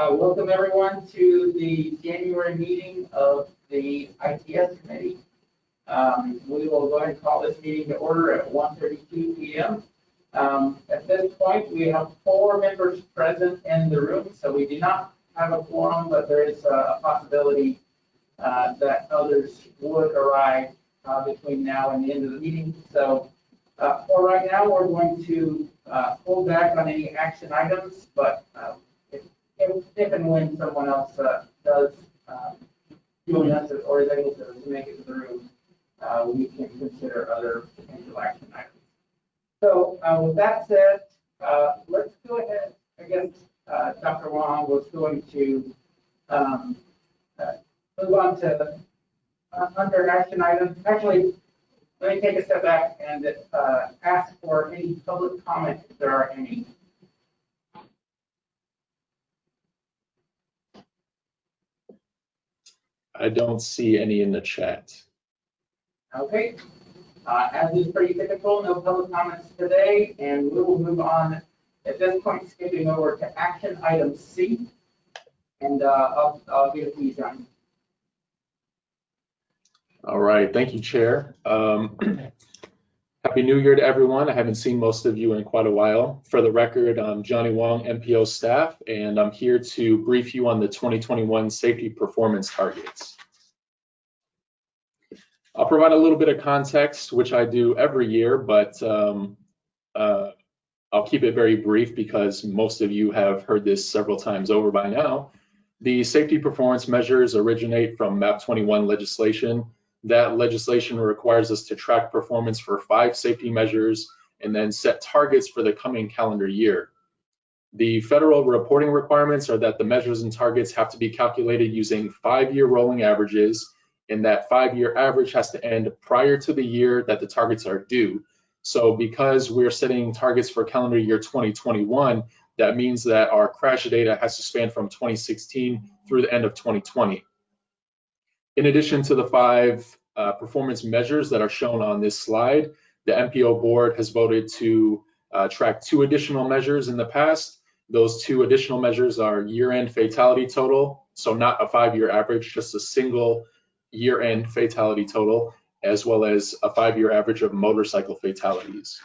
Welcome everyone to the January meeting of the ITS committee. We will go ahead and call this meeting to order at 1:32 p.m. At this point, we have 4 members present in the room, so we do not have a quorum, but there is a possibility that others would arrive between now and the end of the meeting. So for right now, we're going to hold back on any action items, but if and when someone else does join us or is able to make it to the room, we can consider other potential action items. So with that said, let's go ahead. I guess Dr. Wong was going to move on to under action items. Actually, let me take a step back and ask for any public comment if there are any. I don't see any in the chat. Okay. As is pretty typical, no public comments today, and we will move on at this point, skipping over to action item C. And I'll give it to you, John. All right, thank you, Chair. Happy New Year to everyone. I haven't seen most of you in quite a while. For the record, I'm Johnny Wong, MPO staff, and I'm here to brief you on the 2021 safety performance targets. I'll provide a little bit of context, which I do every year, but I'll keep it very brief because most of you have heard this several times over by now. The safety performance measures originate from MAP 21 legislation. That legislation requires us to track performance for 5 safety measures and then set targets for the coming calendar year. The federal reporting requirements are that the measures and targets have to be calculated using 5-year rolling averages, and that 5-year average has to end prior to the year that the targets are due. So because we're setting targets for calendar year 2021, that means that our crash data has to span from 2016 through the end of 2020. In addition to the 5 performance measures that are shown on this slide, the MPO board has voted to track 2 additional measures in the past. Those 2 additional measures are year-end fatality total, so not a 5-year average, just a single year-end fatality total, as well as a 5-year average of motorcycle fatalities.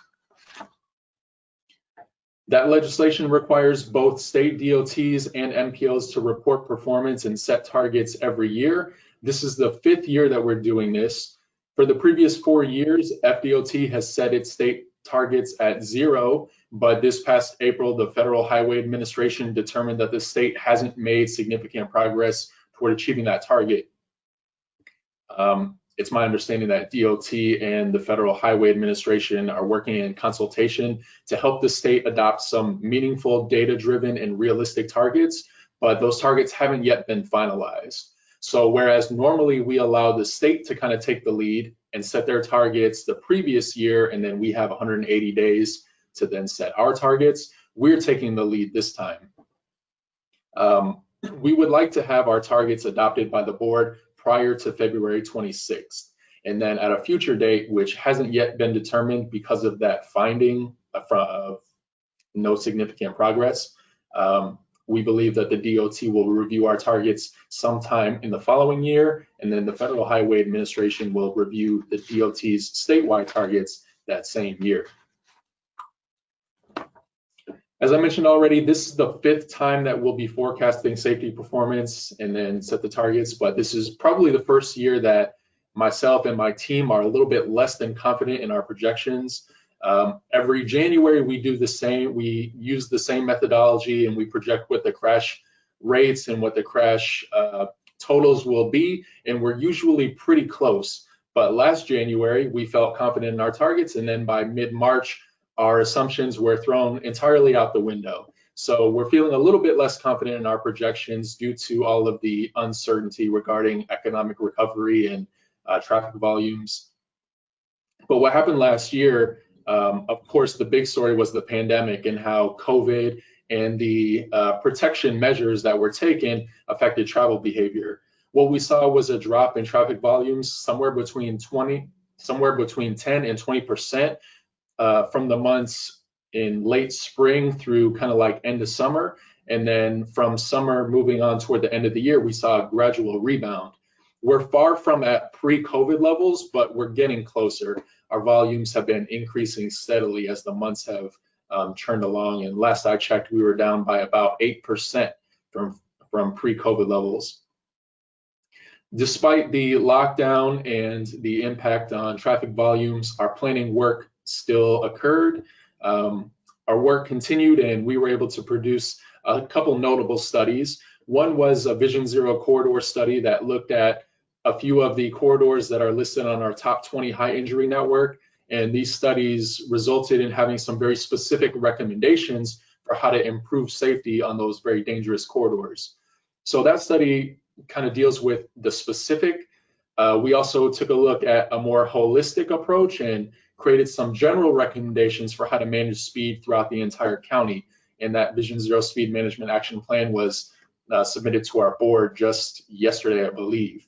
That legislation requires both state DOTs and MPOs to report performance and set targets every year. This is the 5th year that we're doing this. For the previous 4 years, FDOT has set its state targets at 0, but this past April, the Federal Highway Administration determined that the state hasn't made significant progress toward achieving that target. It's my understanding that DOT and the Federal Highway Administration are working in consultation to help the state adopt some meaningful, data-driven, and realistic targets, but those targets haven't yet been finalized. So whereas normally we allow the state to kind of take the lead and set their targets the previous year, and then we have 180 days to then set our targets, we're taking the lead this time. We would like to have our targets adopted by the board prior to February 26th. And then at a future date, which hasn't yet been determined because of that finding of no significant progress, we believe that the DOT will review our targets sometime in the following year, and then the Federal Highway Administration will review the DOT's statewide targets that same year. As I mentioned already, this is the 5th time that we'll be forecasting safety performance and then set the targets, but this is probably the first year that myself and my team are a little bit less than confident in our projections. Every January we do the same, we use the same methodology, and we project what the crash rates and what the crash totals will be, and we're usually pretty close. But last January we felt confident in our targets, and then by mid-March our assumptions were thrown entirely out the window. So we're feeling a little bit less confident in our projections due to all of the uncertainty regarding economic recovery and traffic volumes. But what happened last year, of course, the big story was the pandemic and how COVID and the protection measures that were taken affected travel behavior. What we saw was a drop in traffic volumes somewhere between 10 and 20% from the months in late spring through kind of like end of summer. And then from summer moving on toward the end of the year, we saw a gradual rebound. We're far from at pre-COVID levels, but we're getting closer. Our volumes have been increasing steadily as the months have churned along. And last I checked, we were down by about 8% from pre-COVID levels. Despite the lockdown and the impact on traffic volumes, our planning work still occurred. Our work continued, and we were able to produce a couple notable studies. One was a Vision Zero corridor study that looked at a few of the corridors that are listed on our top 20 high injury network. And these studies resulted in having some very specific recommendations for how to improve safety on those very dangerous corridors. So that study kind of deals with the specific. We also took a look at a more holistic approach and created some general recommendations for how to manage speed throughout the entire county. And that Vision Zero Speed Management Action Plan was submitted to our board just yesterday, I believe.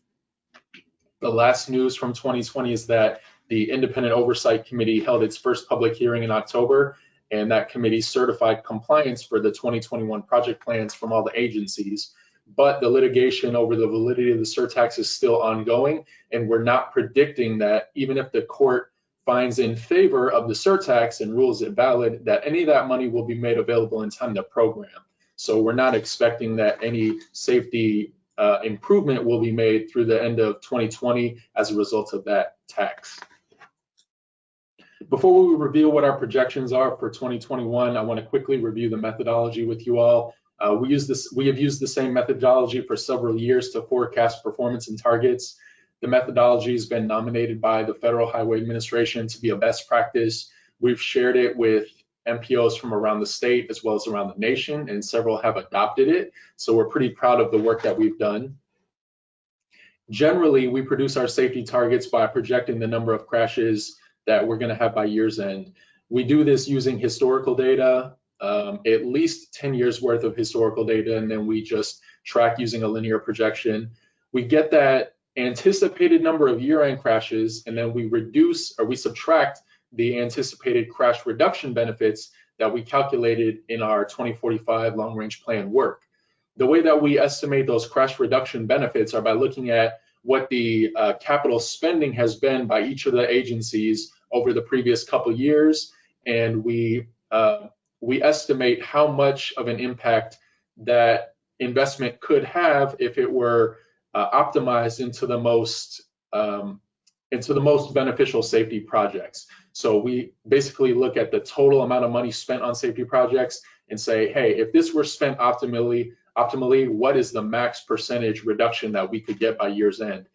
The last news from 2020 is that the Independent Oversight Committee held its first public hearing in October, and that committee certified compliance for the 2021 project plans from all the agencies. But the litigation over the validity of the surtax is still ongoing, and we're not predicting that even if the court finds in favor of the surtax and rules it valid, that any of that money will be made available in time to program. So we're not expecting that any safety improvement will be made through the end of 2020 as a result of that tax. Before we reveal what our projections are for 2021, I want to quickly review the methodology with you all. We have used the same methodology for several years to forecast performance and targets. The methodology has been nominated by the Federal Highway Administration to be a best practice. We've shared it with MPOs from around the state as well as around the nation, and several have adopted it. So we're pretty proud of the work that we've done. Generally, we produce our safety targets by projecting the number of crashes that we're going to have by year's end. We do this using historical data, at least 10 years worth of historical data, and then we just track using a linear projection. We get that anticipated number of year-end crashes, and then we reduce or we subtract the anticipated crash reduction benefits that we calculated in our 2045 long-range plan work. The way that we estimate those crash reduction benefits are by looking at what the capital spending has been by each of the agencies over the previous couple years, and we estimate how much of an impact that investment could have if it were optimized into the most beneficial safety projects. So we basically look at the total amount of money spent on safety projects and say, hey, if this were spent optimally, what is the max percentage reduction that we could get by year's end?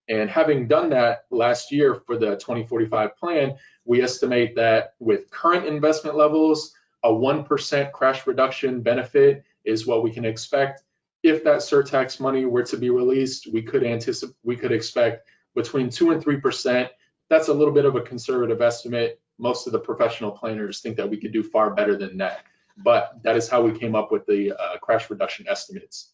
And having done that last year for the 2045 plan, we estimate that with current investment levels, a 1% crash reduction benefit is what we can expect. If that surtax money were to be released, we could expect between 2 and 3%. That's a little bit of a conservative estimate. Most of the professional planners think that we could do far better than that. But that is how we came up with the crash reduction estimates.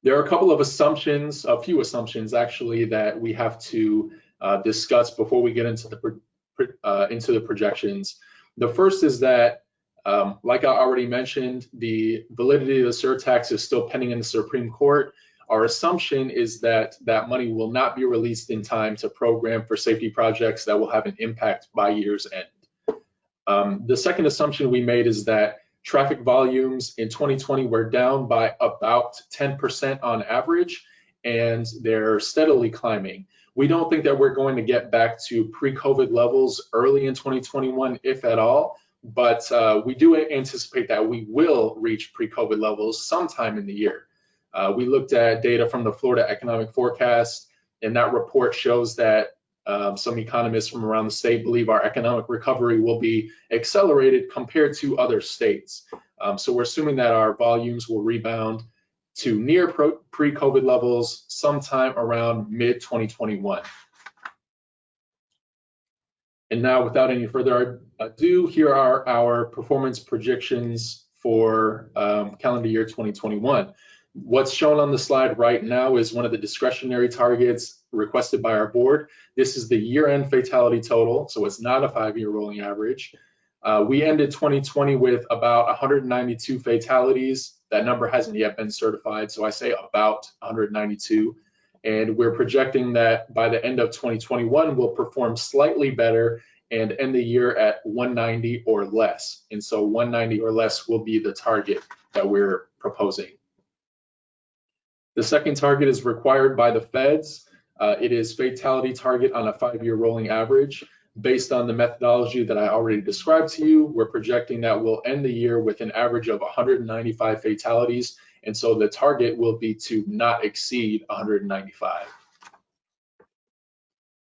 There are a couple of assumptions, a few assumptions actually, that we have to discuss before we get into the projections. The first is that, like I already mentioned, the validity of the surtax is still pending in the Supreme Court. Our assumption is that that money will not be released in time to program for safety projects that will have an impact by year's end. The second assumption we made is that traffic volumes in 2020 were down by about 10% on average, and they're steadily climbing. We don't think that we're going to get back to pre-COVID levels early in 2021, if at all, but we do anticipate that we will reach pre-COVID levels sometime in the year. We looked at data from the Florida Economic Forecast, and that report shows that some economists from around the state believe our economic recovery will be accelerated compared to other states. So we're assuming that our volumes will rebound to near pre-COVID levels sometime around mid-2021. And now, without any further ado, here are our performance projections for calendar year 2021. What's shown on the slide right now is one of the discretionary targets requested by our board. This is the year-end fatality total, so it's not a 5-year rolling average. We ended 2020 with about 192 fatalities. That number hasn't yet been certified, so I say about 192. And we're projecting that by the end of 2021, we'll perform slightly better and end the year at 190 or less. And so 190 or less will be the target that we're proposing. The second target is required by the feds. It is fatality target on a 5-year rolling average. Based on the methodology that I already described to you, we're projecting that we'll end the year with an average of 195 fatalities. And so the target will be to not exceed 195.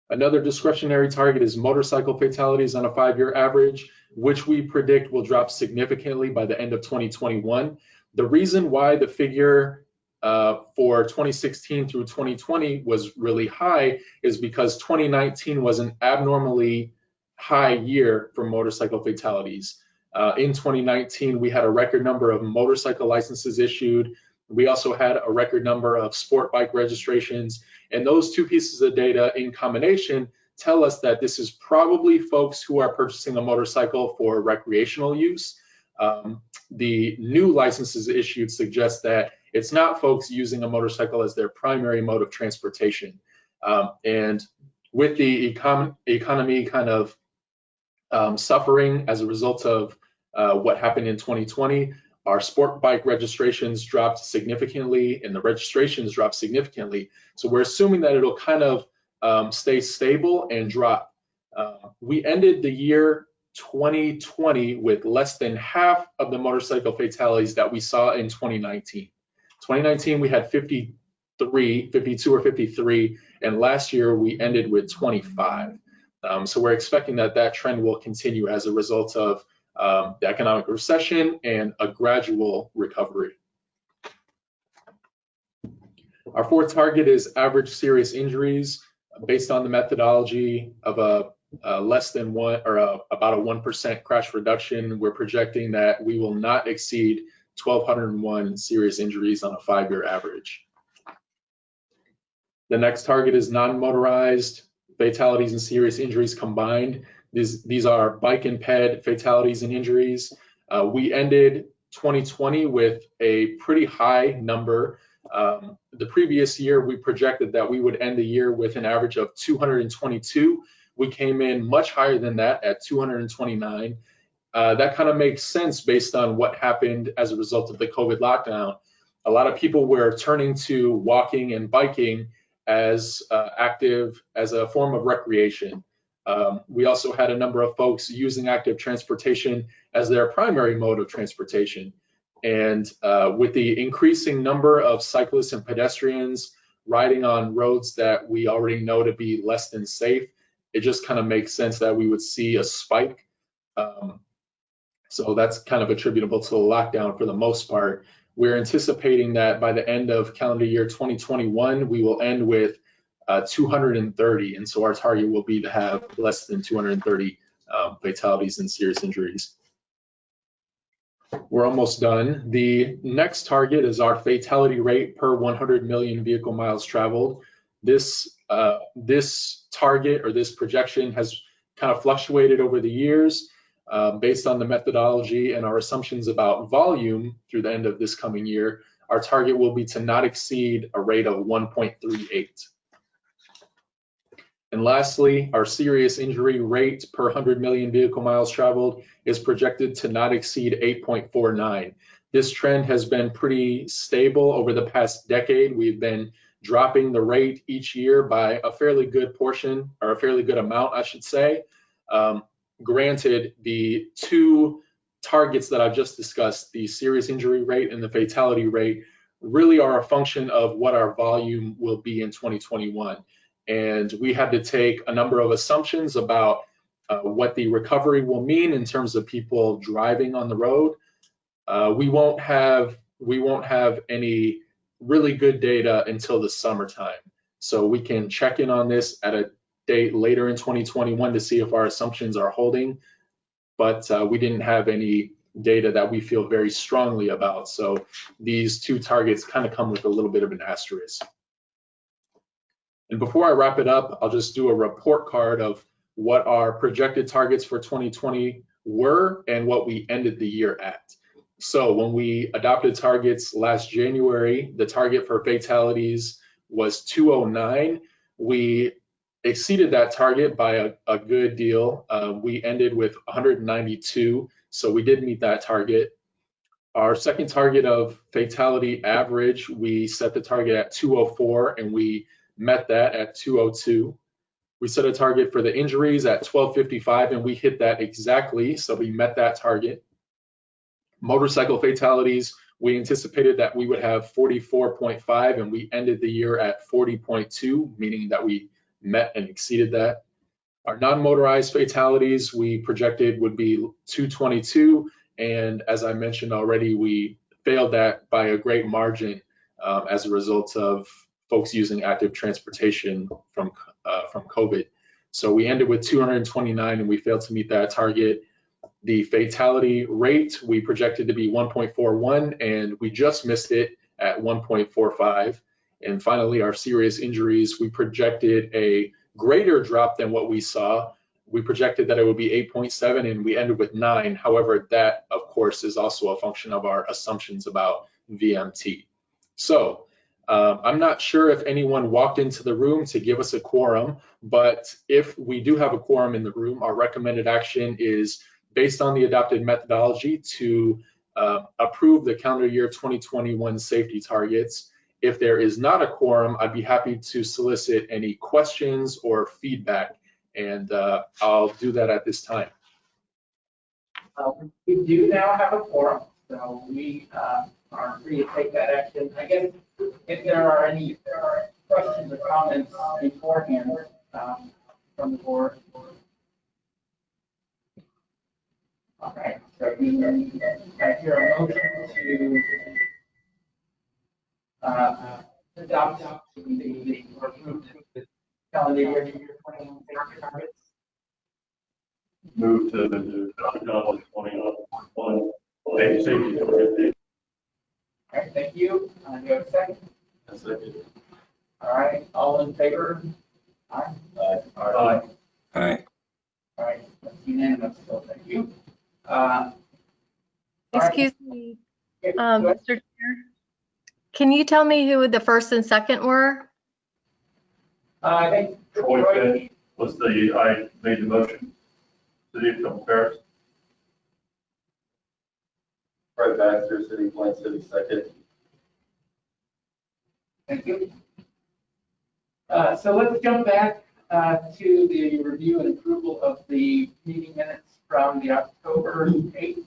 Another discretionary target is motorcycle fatalities on a 5-year average, which we predict will drop significantly by the end of 2021. The reason why the figure for 2016 through 2020 was really high is because 2019 was an abnormally high year for motorcycle fatalities. In 2019, we had a record number of motorcycle licenses issued. We also had a record number of sport bike registrations, and those two pieces of data in combination tell us that this is probably folks who are purchasing a motorcycle for recreational use. The new licenses issued suggest that it's not folks using a motorcycle as their primary mode of transportation. And with the economy kind of suffering as a result of what happened in 2020, our sport bike registrations dropped significantly and the registrations dropped significantly. So we're assuming that it'll kind of stay stable and drop. We ended the year 2020 with less than half of the motorcycle fatalities that we saw in 2019. 2019, we had 52 or 53, and last year we ended with 25. So we're expecting that that trend will continue as a result of the economic recession and a gradual recovery. Our fourth target is average serious injuries. Based on the methodology of a less than one or about a 1% crash reduction, we're projecting that we will not exceed 1,201 serious injuries on a 5-year average. The next target is non-motorized fatalities and serious injuries combined. These are bike and ped fatalities and injuries. We ended 2020 with a pretty high number. The previous year, we projected that we would end the year with an average of 222. We came in much higher than that at 229. That kind of makes sense based on what happened as a result of the COVID lockdown. A lot of people were turning to walking and biking as active as a form of recreation. We also had a number of folks using active transportation as their primary mode of transportation. And with the increasing number of cyclists and pedestrians riding on roads that we already know to be less than safe, it just kind of makes sense that we would see a spike. So that's kind of attributable to the lockdown for the most part. We're anticipating that by the end of calendar year 2021, we will end with 230. And so our target will be to have less than 230 fatalities and serious injuries. We're almost done. The next target is our fatality rate per 100 million vehicle miles traveled. This target or this projection has kind of fluctuated over the years. Based on the methodology and our assumptions about volume through the end of this coming year, our target will be to not exceed a rate of 1.38. And lastly, our serious injury rate per 100 million vehicle miles traveled is projected to not exceed 8.49. This trend has been pretty stable over the past decade. We've been dropping the rate each year by a fairly good portion, or a fairly good amount, I should say. Granted, the two targets that I've just discussed, the serious injury rate and the fatality rate, really are a function of what our volume will be in 2021. And we had to take a number of assumptions about what the recovery will mean in terms of people driving on the road. We won't have any really good data until the summertime. So we can check in on this at a date later in 2021 to see if our assumptions are holding, but we didn't have any data that we feel very strongly about. So these two targets kind of come with a little bit of an asterisk. And before I wrap it up, I'll just do a report card of what our projected targets for 2020 were and what we ended the year at. So when we adopted targets last January, the target for fatalities was 209. We exceeded that target by a good deal. We ended with 192, so we did meet that target. Our second target of fatality average, we set the target at 204 and we met that at 202. We set a target for the injuries at 1255 and we hit that exactly, so we met that target. Motorcycle fatalities, we anticipated that we would have 44.5 and we ended the year at 40.2, meaning that we met and exceeded that. Our non-motorized fatalities we projected would be 222, and as I mentioned already, we failed that by a great margin as a result of folks using active transportation from COVID. So we ended with 229 and we failed to meet that target. The fatality rate we projected to be 1.41 and we just missed it at 1.45. And finally, our serious injuries, we projected a greater drop than what we saw. We projected that it would be 8.7 and we ended with 9. However, that of course is also a function of our assumptions about VMT. So I'm not sure if anyone walked into the room to give us a quorum, but if we do have a quorum in the room, our recommended action is based on the adopted methodology to approve the calendar year 2021 safety targets. If there is not a quorum, I'd be happy to solicit any questions or feedback, and I'll do that at this time. We do now have a quorum, so we are free to take that action. I guess if there are any questions or comments beforehand from the board. All right, so I hear a motion to adopt the calendar year 2021 safety targets. Move to the 2021 safety target. All right, thank you. Do you have a second? A second. All right, all in favor? Aye. Aye. Aye. All right, that's unanimous, so thank you. Excuse me, Go ahead. Mr. Chair. Can you tell me who the first and second were? I think Troy Troy, Finch was I made the motion. City of Temple Paris. Fred Baxter, City Plant City second. thank you. So let's jump back to the review and approval of the meeting minutes from the October 8th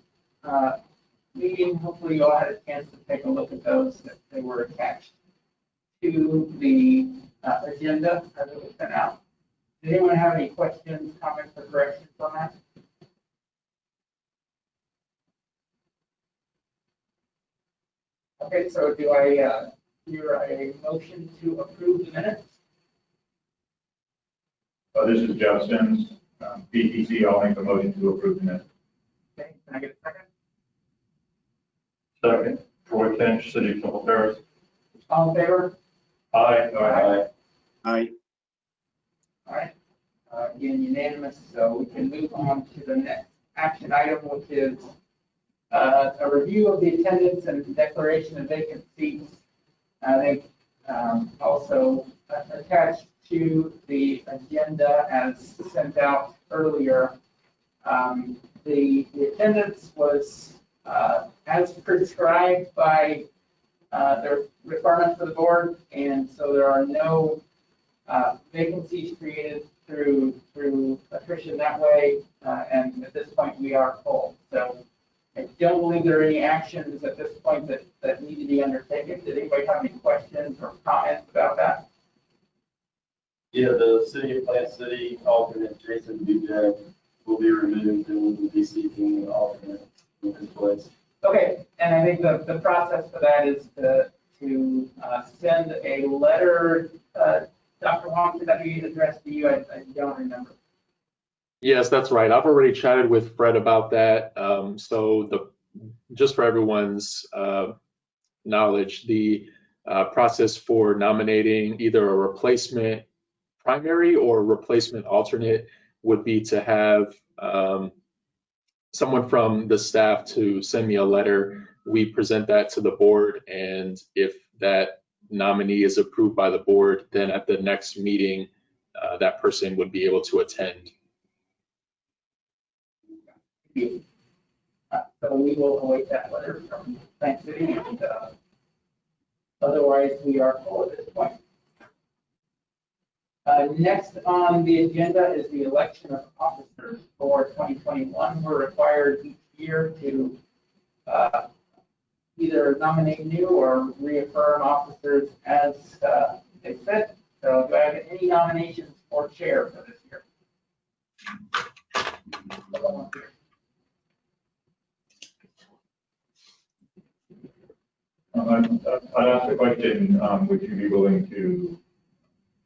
meeting. Hopefully you all had a chance to take a look at those, that they were attached to the agenda as it was sent out. Does anyone have any questions, comments, or corrections on that? Okay, so do I hear a motion to approve the minutes? This is Jeff Sims, PTC. I'll make the motion to approve the minutes. Okay, can I get a second? Second. Troy Finch, City of Temple Paris. All in favor? Aye. Aye. Aye. All right, again unanimous, so we can move on to the next action item, which is a review of the attendance and declaration of vacant seats. I think also attached to the agenda as sent out earlier, the attendance was as prescribed by the requirements for the board, and so there are no vacancies created through attrition that way, and at this point we are full. So I don't believe there are any actions at this point that need to be undertaken. Did anybody have any questions or comments about that? Yeah, the City of Plant City alternate Jason Bujak will be removed and we will be seeking an alternate in his place. Okay, and I think the process for that is to send a letter. Dr. Wong, should that be addressed to you? I don't remember. Yes, that's right. I've already chatted with Fred about that. Just for everyone's knowledge, the process for nominating either a replacement primary or replacement alternate would be to have someone from the staff to send me a letter. We present that to the board, and if that nominee is approved by the board, then at the next meeting, that person would be able to attend. So we will await that letter from Plant City, and otherwise we are full at this point. Next on the agenda is the election of officers for 2021. We're required each year to either nominate new or reaffirm officers as they fit. So do I have any nominations for chair for this year? I'd ask the question, would you be willing to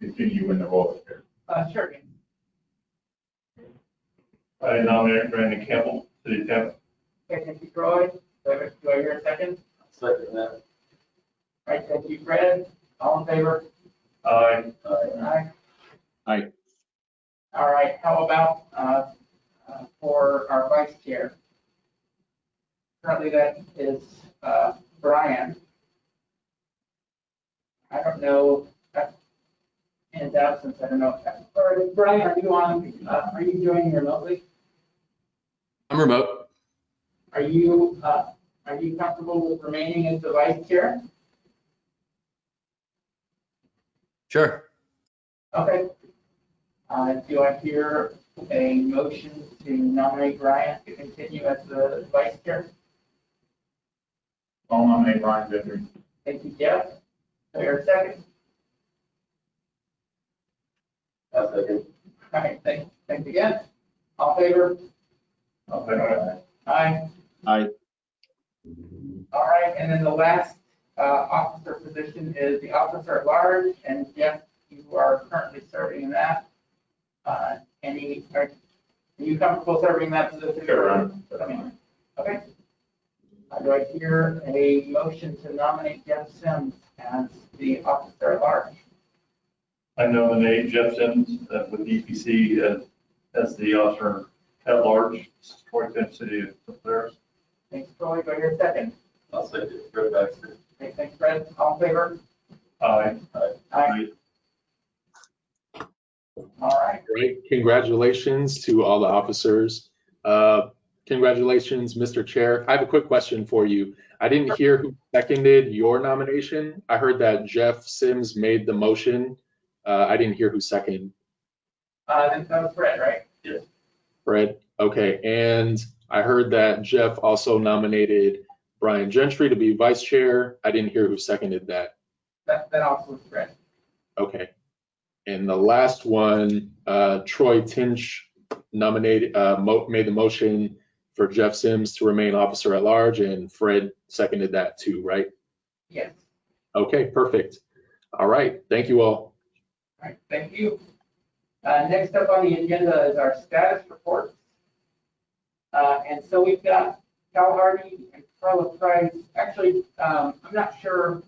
continue in the role of chair? Sure. I nominate Brandon Campbell, City Council. Okay, thank you, Troy. Do I hear a second? Second that. All right, thank you, Fred. All in favor? Aye. Aye. Aye. All right, how about for our vice chair? Currently that is Brian. I don't know, in his absence, I don't know. Or Brian, are you on, are you joining remotely? I'm remote. Are you comfortable with remaining as the vice chair? Sure. Okay. Do I hear a motion to nominate Brian to continue as the vice chair? I'll nominate Brian Gentry. Thank you, Jeff. Do I hear a second? I'll second. All right, thanks again. All in favor? Aye. Aye. Aye. All right, and then the last officer position is the officer at large, and Jeff, you are currently serving in that. Are you comfortable serving in that position? Sure. Okay. Do I hear a motion to nominate Jeff Sims as the officer at large? I nominate Jeff Sims with DPC as the officer at large, Troy, City of Polaris. Thanks, Troy. Do I hear a second? I'll second. Fred Baxter. Okay, thanks, Fred. All in favor? Aye. Aye. All right. Great. Congratulations to all the officers. Congratulations, Mr. Chair. I have a quick question for you. I didn't hear who seconded your nomination. I heard that Jeff Sims made the motion. I didn't hear who seconded. That was Fred, right? Yes. Fred. Okay. And I heard that Jeff also nominated Brian Gentry to be vice chair. I didn't hear who seconded that. That also was Fred. Okay. And the last one, Troy Tinch nominated, made the motion for Jeff Sims to remain officer at large, and Fred seconded that too, right? Yes. Okay, perfect. All right. Thank you all. All right, thank you. Next up on the agenda is our status reports. And so we've got Cal Hardy and Carla Price. Actually, I'm not sure,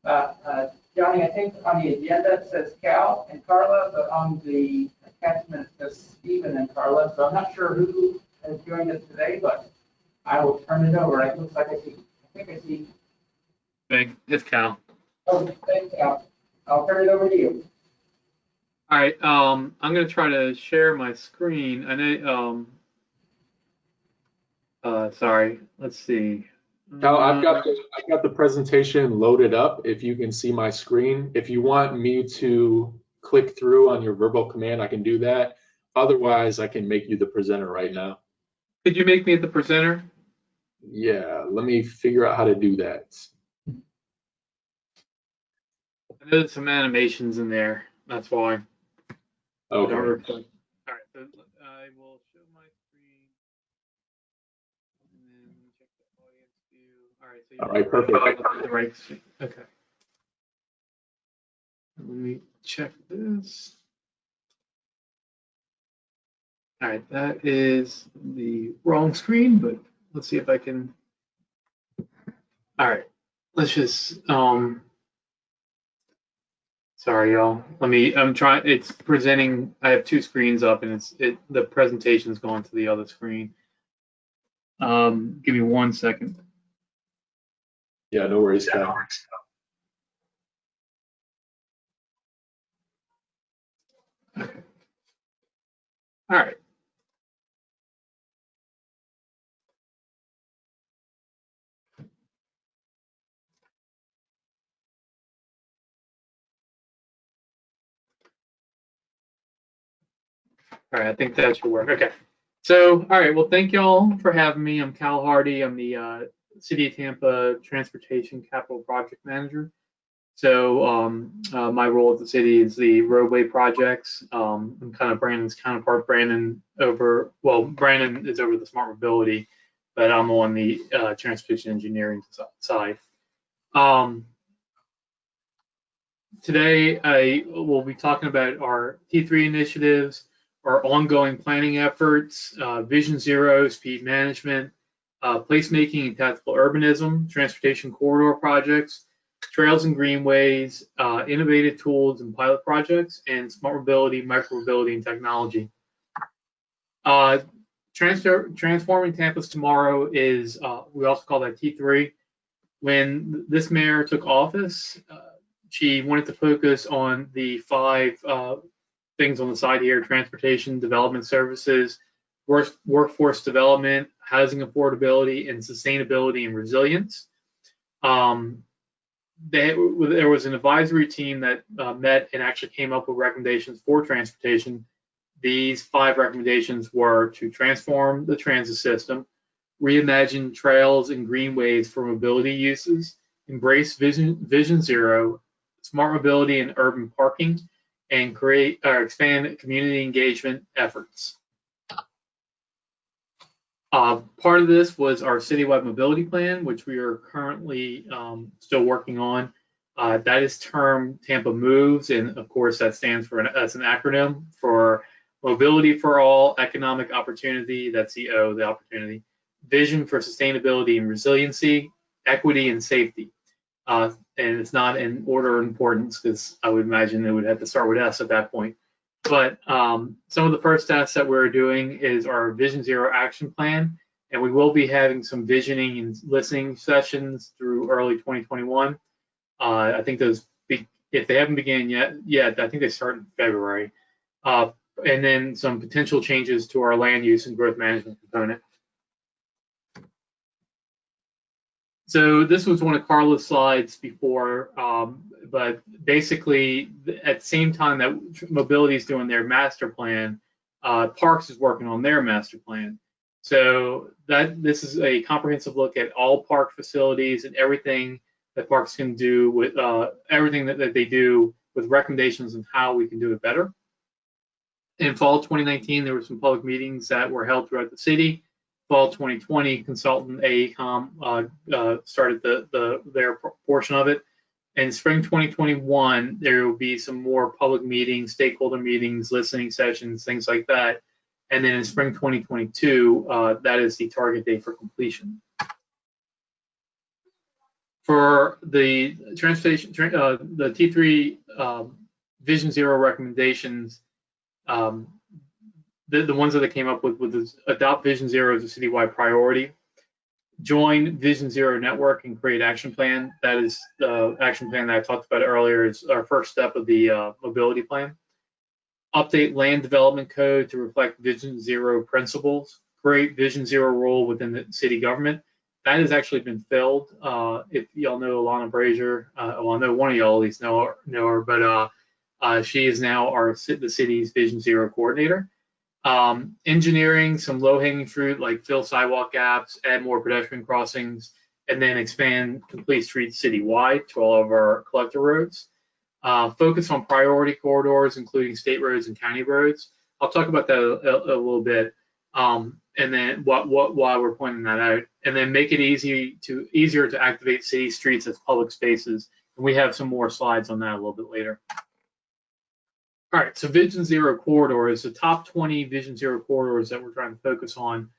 Johnny, I think on the agenda it says Cal and Carla, but on the attachment it says Stephen and Carla. So I'm not sure who has joined us today, but I will turn it over. It looks like I think I see. It's Cal. Oh, thanks, Cal. I'll turn it over to you. All right. I'm gonna try to share my screen. I know. Sorry. Let's see. Cal, I've got the presentation loaded up. If you can see my screen, if you want me to click through on your verbal command, I can do that. Otherwise, I can make you the presenter right now. Could you make me the presenter? Yeah, let me figure out how to do that. I know there's some animations in there. That's why. Okay. All right. So I will show my screen. And then check the audience view. All right. So All right, perfect. The right screen. Okay. Let me check this. All right, that is the wrong screen, but let's see if I can. All right, let's just, sorry, y'all. I'm trying, it's presenting, I have two screens up and the presentation's going to the other screen. Give me 1 second. Yeah, no worries, Cal. All right. All right, I think that should work. Okay. So, all right, well, thank y'all for having me. I'm Cal Hardy. I'm the City of Tampa Transportation Capital Project Manager. So my role at the city is the roadway projects. I'm kind of Brandon's counterpart. Brandon is over the smart mobility, but I'm on the transportation engineering side. Today I will be talking about our T3 initiatives, our ongoing planning efforts, Vision Zero, speed management, placemaking and tactical urbanism, transportation corridor projects, trails and greenways, innovative tools and pilot projects, and smart mobility, micromobility, and technology. Transforming Tampa's Tomorrow is, we also call that T3. When this mayor took office, she wanted to focus on the 5 things on the side here: transportation, development services, workforce development, housing affordability, and sustainability and resilience. There was an advisory team that met and actually came up with recommendations for transportation. These 5 recommendations were to transform the transit system, reimagine trails and greenways for mobility uses, embrace Vision Zero, smart mobility and urban parking, and expand community engagement efforts. Part of this was our citywide mobility plan, which we are currently still working on. That is termed Tampa Moves, and of course that stands for as an acronym for Mobility for All, Economic Opportunity, that's the O, the opportunity, Vision for Sustainability and Resiliency, Equity and Safety. And it's not in order of importance because I would imagine it would have to start with S at that point. But some of the first tasks that we're doing is our Vision Zero action plan, and we will be having some visioning and listening sessions through early 2021. I think those, if they haven't begun yet, I think they start in February. And then some potential changes to our land use and growth management component. So this was one of Carla's slides before, but basically at the same time that mobility is doing their master plan, Parks is working on their master plan. So this is a comprehensive look at all park facilities and everything that Parks can do with everything that they do, with recommendations on how we can do it better. In fall 2019, there were some public meetings that were held throughout the city. Fall 2020, consultant AECOM started their portion of it. And spring 2021, there will be some more public meetings, stakeholder meetings, listening sessions, things like that. And then in spring 2022, that is the target date for completion. For the transportation, the T3 Vision Zero recommendations, the ones that they came up with is adopt Vision Zero as a citywide priority, join Vision Zero network and create action plan. That is the action plan that I talked about earlier, is our first step of the mobility plan. Update land development code to reflect Vision Zero principles, create Vision Zero role within the city government. That has actually been filled. If y'all know Alana Brazier, well, I know one of y'all at least know her, but she is now the city's Vision Zero coordinator. Engineering some low-hanging fruit, like fill sidewalk gaps, add more pedestrian crossings, and then expand complete streets citywide to all of our collector roads. Focus on priority corridors, including state roads and county roads. I'll talk about that a little bit, and then why we're pointing that out. And then make it easier to activate city streets as public spaces. And we have some more slides on that a little bit later. All right, so Vision Zero corridors, the top 20 Vision Zero corridors that we're trying to focus on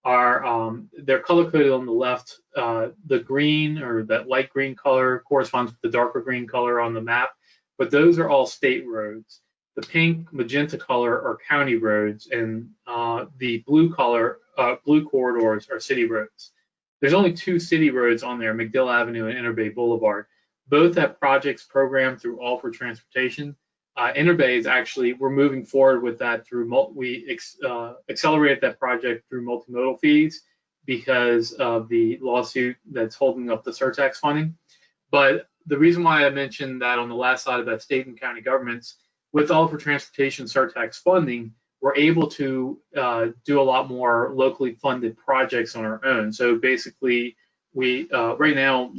are, they're color coded on the left. The green, or that light green color, corresponds with the darker green color on the map, but those are all state roads. The pink magenta color are county roads, and the blue color blue corridors are city roads. There's only 2 city roads on there, McDill Avenue and Interbay Boulevard. Both have projects programmed through All for Transportation. Interbay is actually, we're moving forward with that through, accelerated that project through multimodal fees because of the lawsuit that's holding up the surtax funding. But the reason why I mentioned that on the last slide about state and county governments, with All for Transportation surtax funding, we're able to do a lot more locally funded projects on our own. So basically, we right now,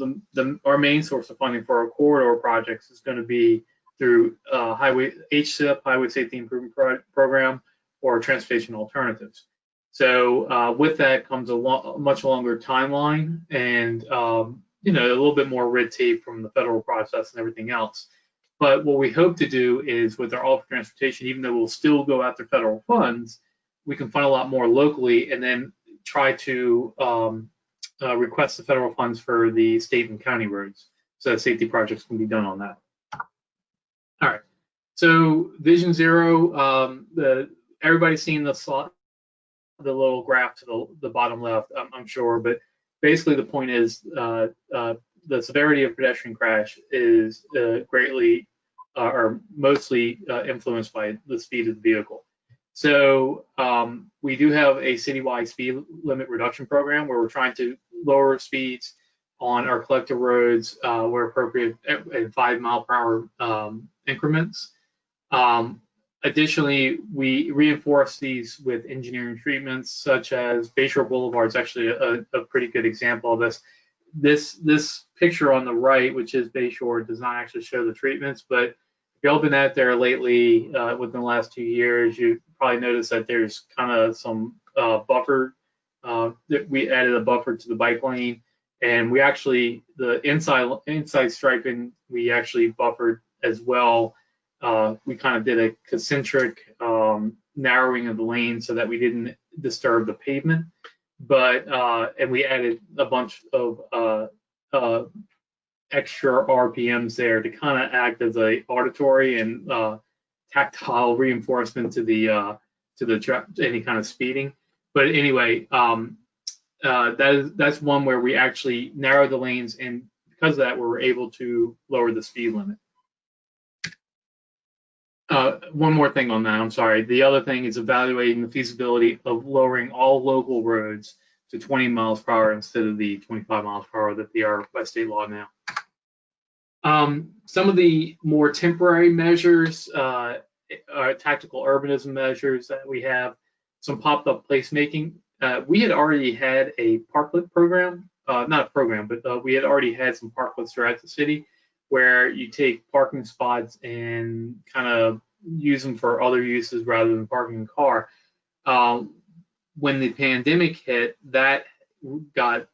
our main source of funding for our corridor projects is going to be through HSIP, Highway Safety Improvement Program, or Transportation Alternatives. So with that comes a much longer timeline and a little bit more red tape from the federal process and everything else. But what we hope to do is with our All for Transportation, even though we'll still go after federal funds, we can fund a lot more locally and then try to request the federal funds for the state and county roads so that safety projects can be done on that. All right, so Vision Zero, everybody's seen the little graph to the bottom left, I'm sure, but basically the point is the severity of pedestrian crash is greatly or mostly influenced by the speed of the vehicle. So we do have a citywide speed limit reduction program where we're trying to lower speeds on our collector roads where appropriate at 5 mile per hour increments. Additionally, we reinforce these with engineering treatments such as Bayshore Boulevard is actually a pretty good example of this. This picture on the right, which is Bayshore, does not actually show the treatments, but if y'all been out there lately within the last 2 years, you probably noticed that there's kind of some buffer. That we added a buffer to the bike lane, and we actually, the inside striping, we actually buffered as well. We kind of did a concentric narrowing of the lane so that we didn't disturb the pavement. But and we added a bunch of extra RPMs there to kind of act as a auditory and tactile reinforcement to the any kind of speeding. But anyway, that's one where we actually narrowed the lanes, and because of that, we were able to lower the speed limit. One more thing on that, I'm sorry. The other thing is evaluating the feasibility of lowering all local roads to 20 miles per hour instead of the 25 miles per hour that they are by state law now. Some of the more temporary measures are tactical urbanism measures that we have, some popped-up placemaking. We had already had a parklet program, not a program, but we had already had some parklets throughout the city where you take parking spots and kind of use them for other uses rather than parking a car. When the pandemic hit, that got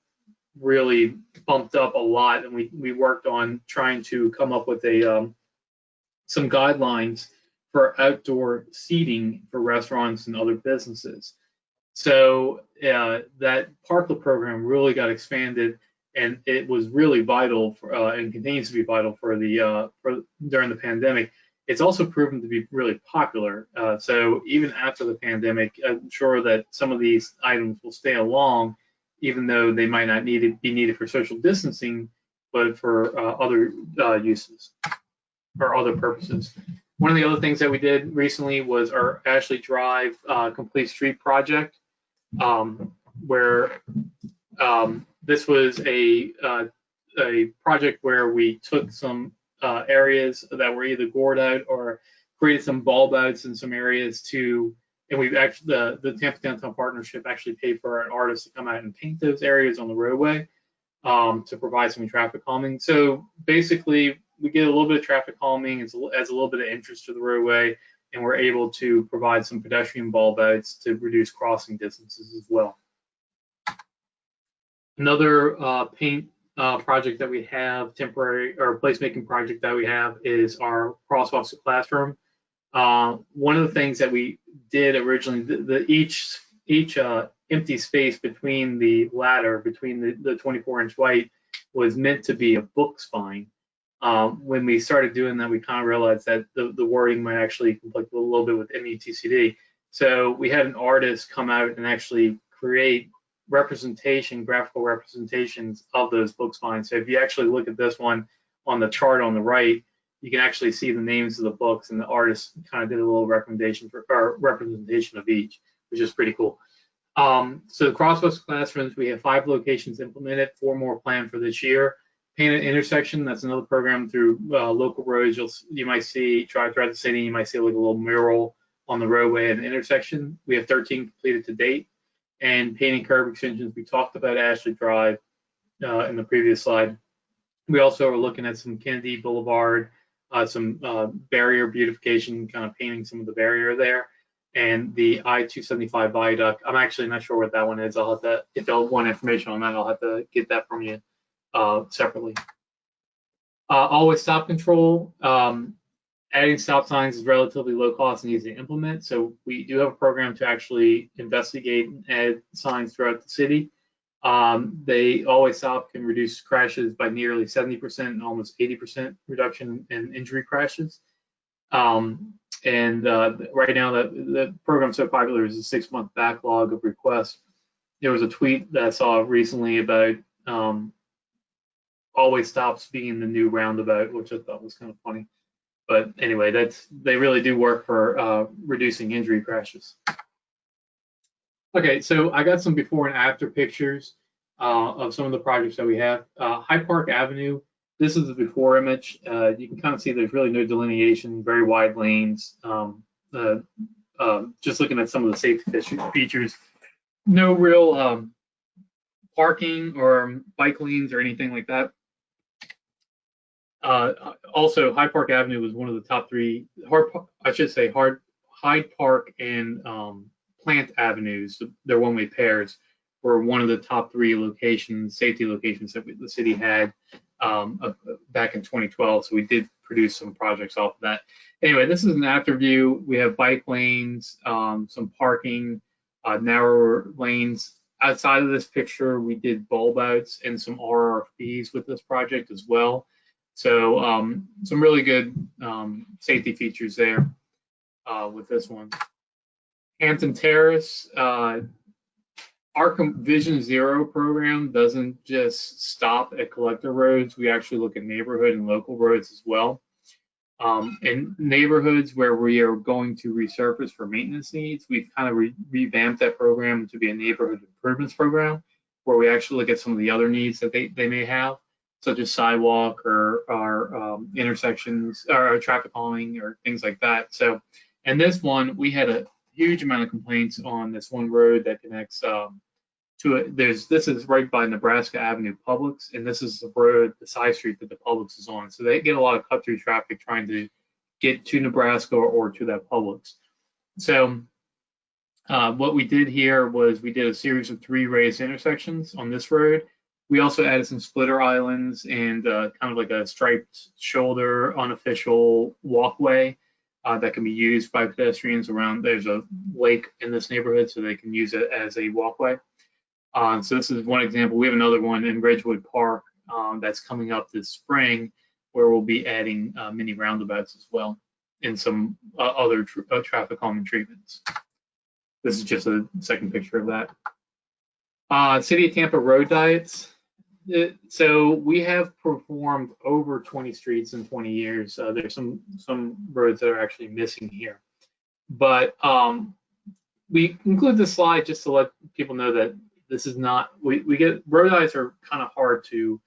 really bumped up a lot, and we worked on trying to come up with some guidelines for outdoor seating for restaurants and other businesses. So that parklet program really got expanded, and it was really vital for, and continues to be vital for during the pandemic. It's also proven to be really popular. So even after the pandemic, I'm sure that some of these items will stay along, even though they might not be needed for social distancing, but for other uses or other purposes. One of the other things that we did recently was our Ashley Drive Complete Street project, where this was a project where we took some areas that were either gored out or created some bulb outs in some areas and we've actually, the Tampa Downtown Partnership actually paid for an artist to come out and paint those areas on the roadway to provide some traffic calming. So basically, we get a little bit of traffic calming, adds a little bit of interest to the roadway, and we're able to provide some pedestrian bulb outs to reduce crossing distances as well. Another paint project that we have, temporary or placemaking project that we have, is our crosswalks to classroom. One of the things that we did originally, each empty space between the ladder, between the 24-inch white, was meant to be a book spine. When we started doing that, we kind of realized that the wording might actually conflict a little bit with METCD. So we had an artist come out and actually create graphical representations of those book spines. So if you actually look at this one on the chart on the right, you can actually see the names of the books, and the artist kind of did a little representation of each, which is pretty cool. So the Crosswalks classrooms, we have 5 locations implemented, 4 more planned for this year. Painted intersection, that's another program through local roads. You might see, drive throughout the city, you might see like a little mural on the roadway at an intersection. We have 13 completed to date. And painting curb extensions, we talked about Ashley Drive in the previous slide. We also are looking at some Kennedy Boulevard, some barrier beautification, kind of painting some of the barrier there. And the I-275 viaduct, I'm actually not sure what that one is. I'll have to, if y'all want information on that, I'll have to get that from you separately. Always stop control. Adding stop signs is relatively low cost and easy to implement. So we do have a program to actually investigate and add signs throughout the city. They always stop can reduce crashes by nearly 70% and almost 80% reduction in injury crashes. Right now the program's so popular, there's a 6-month backlog of requests. There was a tweet that I saw recently about always stops being the new roundabout, which I thought was kind of funny. But anyway, they really do work for reducing injury crashes. Okay, so I got some before and after pictures of some of the projects that we have. Hyde Park Avenue, this is the before image. You can kind of see there's really no delineation, very wide lanes. Just looking at some of the safety features, no real parking or bike lanes or anything like that. Also, Hyde Park Avenue was one of the top 3, Hyde Park and Plant Avenues, their one-way pairs, were one of the top 3 locations, safety locations that the city had back in 2012. So we did produce some projects off of that. Anyway, this is an after view. We have bike lanes, some parking, narrower lanes. Outside of this picture, we did bulb outs and some RRFBs with this project as well. So some really good safety features there with this one. Hampton Terrace, our Vision Zero program doesn't just stop at collector roads. We actually look at neighborhood and local roads as well. In neighborhoods where we are going to resurface for maintenance needs, we've kind of revamped that program to be a neighborhood improvements program, where we actually look at some of the other needs that they may have, such as sidewalk or intersections or traffic calming or things like that. So, and this one, we had a huge amount of complaints on this one road that connects to it. This is right by Nebraska Avenue Publix, and this is the road, the side street that the Publix is on. So they get a lot of cut-through traffic trying to get to Nebraska or to that Publix. So what we did here was we did a series of 3 raised intersections on this road. We also added some splitter islands and kind of like a striped shoulder unofficial walkway that can be used by pedestrians around. There's a lake in this neighborhood, so they can use it as a walkway. So this is one example. We have another one in Ridgewood Park that's coming up this spring, where we'll be adding mini roundabouts as well and some other traffic calming treatments. This is just a second picture of that. City of Tampa road diets. So we have performed over 20 streets in 20 years. There's some roads that are actually missing here, but we include this slide just to let people know that this is not, we get, road diets are kind of hard to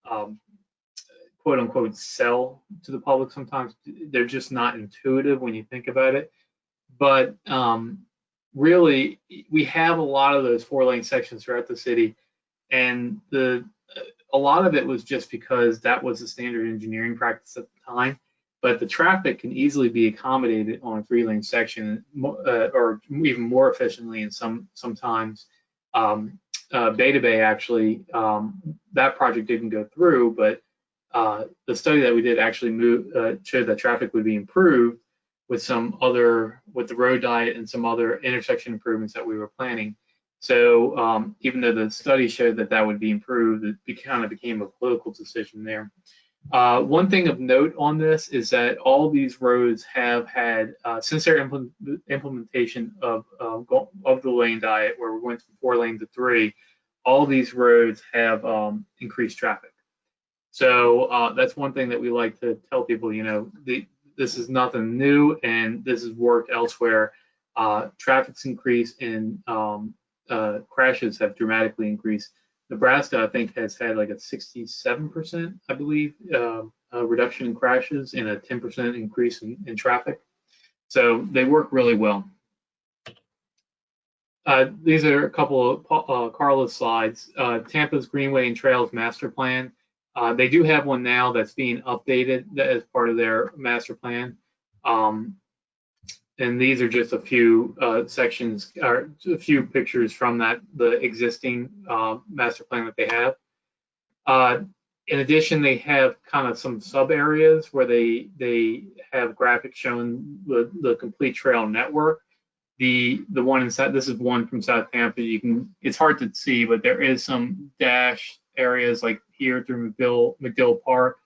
quote unquote sell to the public sometimes. They're just not intuitive when you think about it, but really we have a lot of those 4-lane sections throughout the city, and a lot of it was just because that was the standard engineering practice at the time, but the traffic can easily be accommodated on a 3-lane section or even more efficiently in sometimes. Beta Bay actually, that project didn't go through, but the study that we did actually showed that traffic would be improved with with the road diet and some other intersection improvements that we were planning. So even though the study showed that would be improved, it kind of became a political decision there. One thing of note on this is that all these roads have had, since their implementation of the lane diet, where we went from 4 lane to 3, all these roads have increased traffic. So that's one thing that we like to tell people, you know, this is nothing new, and this has worked elsewhere. Traffic's increased and crashes have dramatically increased. Nebraska, I think, has had like a 67%, I believe, reduction in crashes and a 10% increase in traffic. So they work really well. These are a couple of Carla's slides. Tampa's Greenway and Trails Master Plan. They do have one now that's being updated as part of their master plan. And these are just a few sections, or a few pictures from the existing master plan that they have. In addition, they have kind of some sub areas where they have graphics showing the complete trail network. The one inside, this is one from South Tampa. It's hard to see, but there is some dash areas like here through McDill Park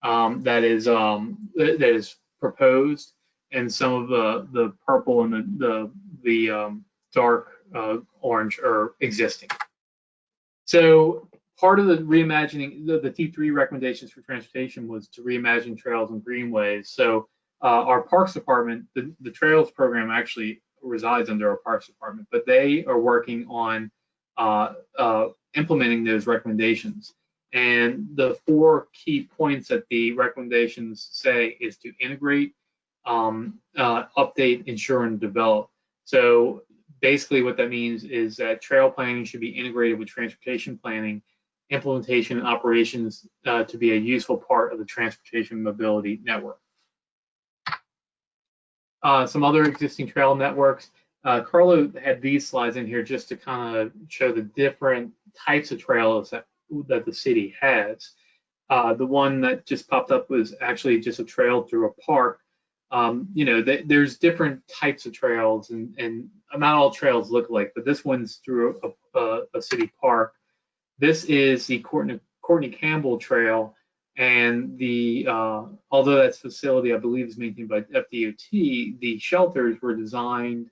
that is proposed. And some of the purple and the dark orange are existing. So part of the reimagining, the T3 recommendations for transportation was to reimagine trails and greenways. So our Parks Department, the Trails program actually resides under our Parks Department, but they are working on implementing those recommendations. And the 4 key points that the recommendations say is to integrate, update, ensure, and develop. So basically what that means is that trail planning should be integrated with transportation planning, implementation, and operations to be a useful part of the transportation mobility network. Some other existing trail networks. Carlo had these slides in here just to kind of show the different types of trails that the city has. The one that just popped up was actually just a trail through a park. You know, there's different types of trails, and not all trails look alike, but this one's through a city park. This is the Courtney Campbell Trail, and although that facility, I believe, is maintained by FDOT, the shelters were designed,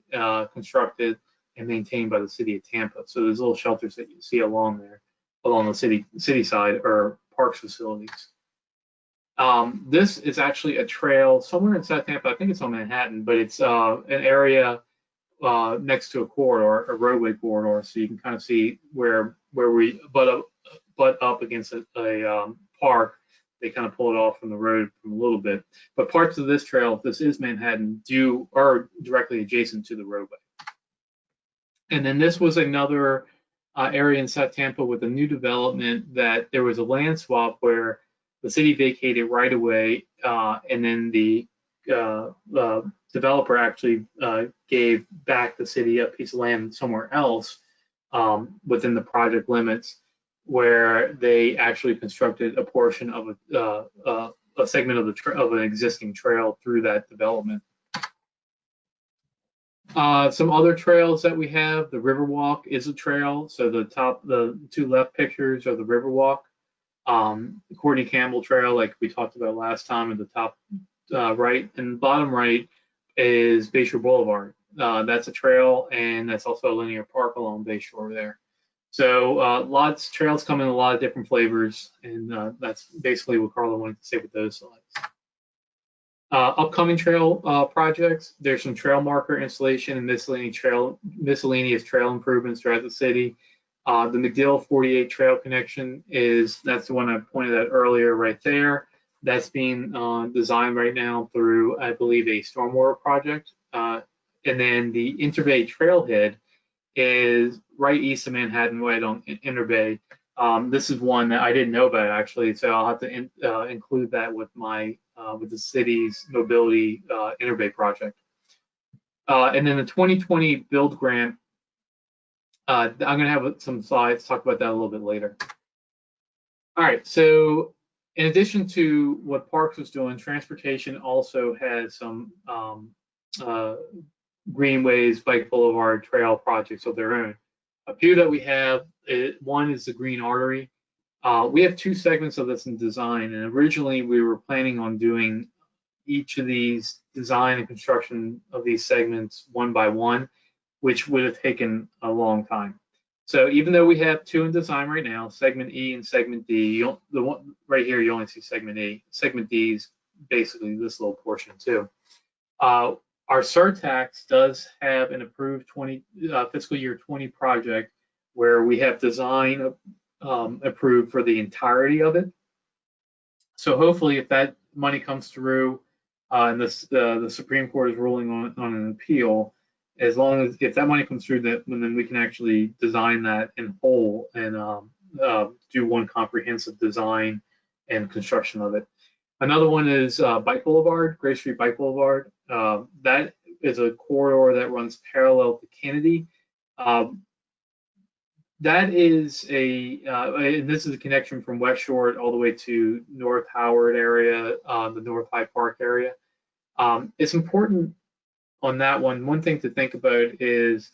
constructed, and maintained by the city of Tampa. So there's little shelters that you see along there, along the city side, or parks facilities. This is actually a trail somewhere in South Tampa. I think it's on Manhattan, but it's an area next to a corridor, a roadway corridor, so you can kind of see where we butt up against a park. They kind of pull it off from the road from a little bit. But parts of this trail, if this is Manhattan, are directly adjacent to the roadway. And then this was another area in South Tampa with a new development that there was a land swap where the city vacated right away, and then the developer actually gave back the city a piece of land somewhere else within the project limits, where they actually constructed a portion of a segment of an existing trail through that development. Some other trails that we have, the Riverwalk is a trail. So the 2 left pictures are the Riverwalk. The Courtney Campbell Trail, like we talked about last time, at the top right, and the bottom right is Bayshore Boulevard. That's a trail, and that's also a linear park along Bayshore there. So trails come in a lot of different flavors, and that's basically what Carla wanted to say with those slides. Upcoming trail projects, there's some trail marker installation and miscellaneous trail improvements throughout the city. The McDill 48 trail connection that's the one I pointed out earlier right there. That's being designed right now through, I believe, a stormwater project. And then the Interbay Trailhead is right east of Manhattan, right on Interbay. This is one that I didn't know about actually, so I'll have to include that with the city's mobility Interbay project. And then the 2020 build grant, I'm going to have some slides talk about that a little bit later. All right, so in addition to what Parks was doing, transportation also has some greenways, bike boulevard, trail projects of their own. A few that we have, one is the Green Artery. We have 2 segments of this in design, and originally we were planning on doing each of these design and construction of these segments one by one, which would have taken a long time. So even though we have 2 in design right now, segment E and segment D, the one right here, you only see segment E. Segment D is basically this little portion too. Our surtax does have an approved fiscal year 20 project where we have design approved for the entirety of it. So hopefully, if that money comes through, and the Supreme Court is ruling on an appeal, as long as if that money comes through, then we can actually design that in whole and do one comprehensive design and construction of it. Another one is Bike Boulevard, Gray Street Bike Boulevard. That is a corridor that runs parallel to Kennedy. That is and this is a connection from West Shore all the way to North Howard area, the North Hyde Park area. It's important on that one. One thing to think about is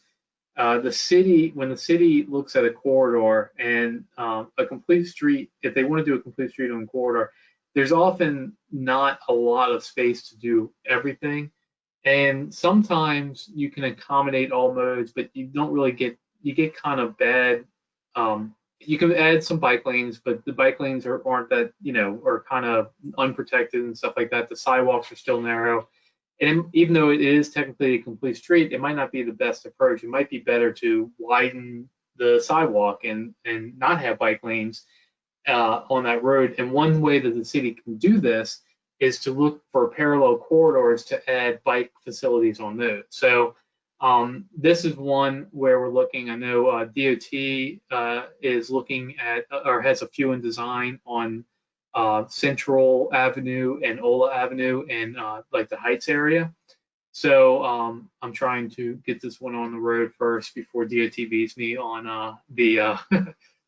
the city, when the city looks at a corridor and a complete street, if they want to do a complete street on a corridor, there's often not a lot of space to do everything. And sometimes you can accommodate all modes, but you don't really get, you get kind of bad. You can add some bike lanes, but the bike lanes aren't that, are kind of unprotected and stuff like that. The sidewalks are still narrow. And even though it is technically a complete street, it might not be the best approach. It might be better to widen the sidewalk and not have bike lanes on that road. And one way that the city can do this is to look for parallel corridors to add bike facilities on those. So this is one where we're looking. I know DOT is looking at or has a few in design on Central Avenue and Ola Avenue and like the Heights area. So I'm trying to get this one on the road first before DOT beats me on the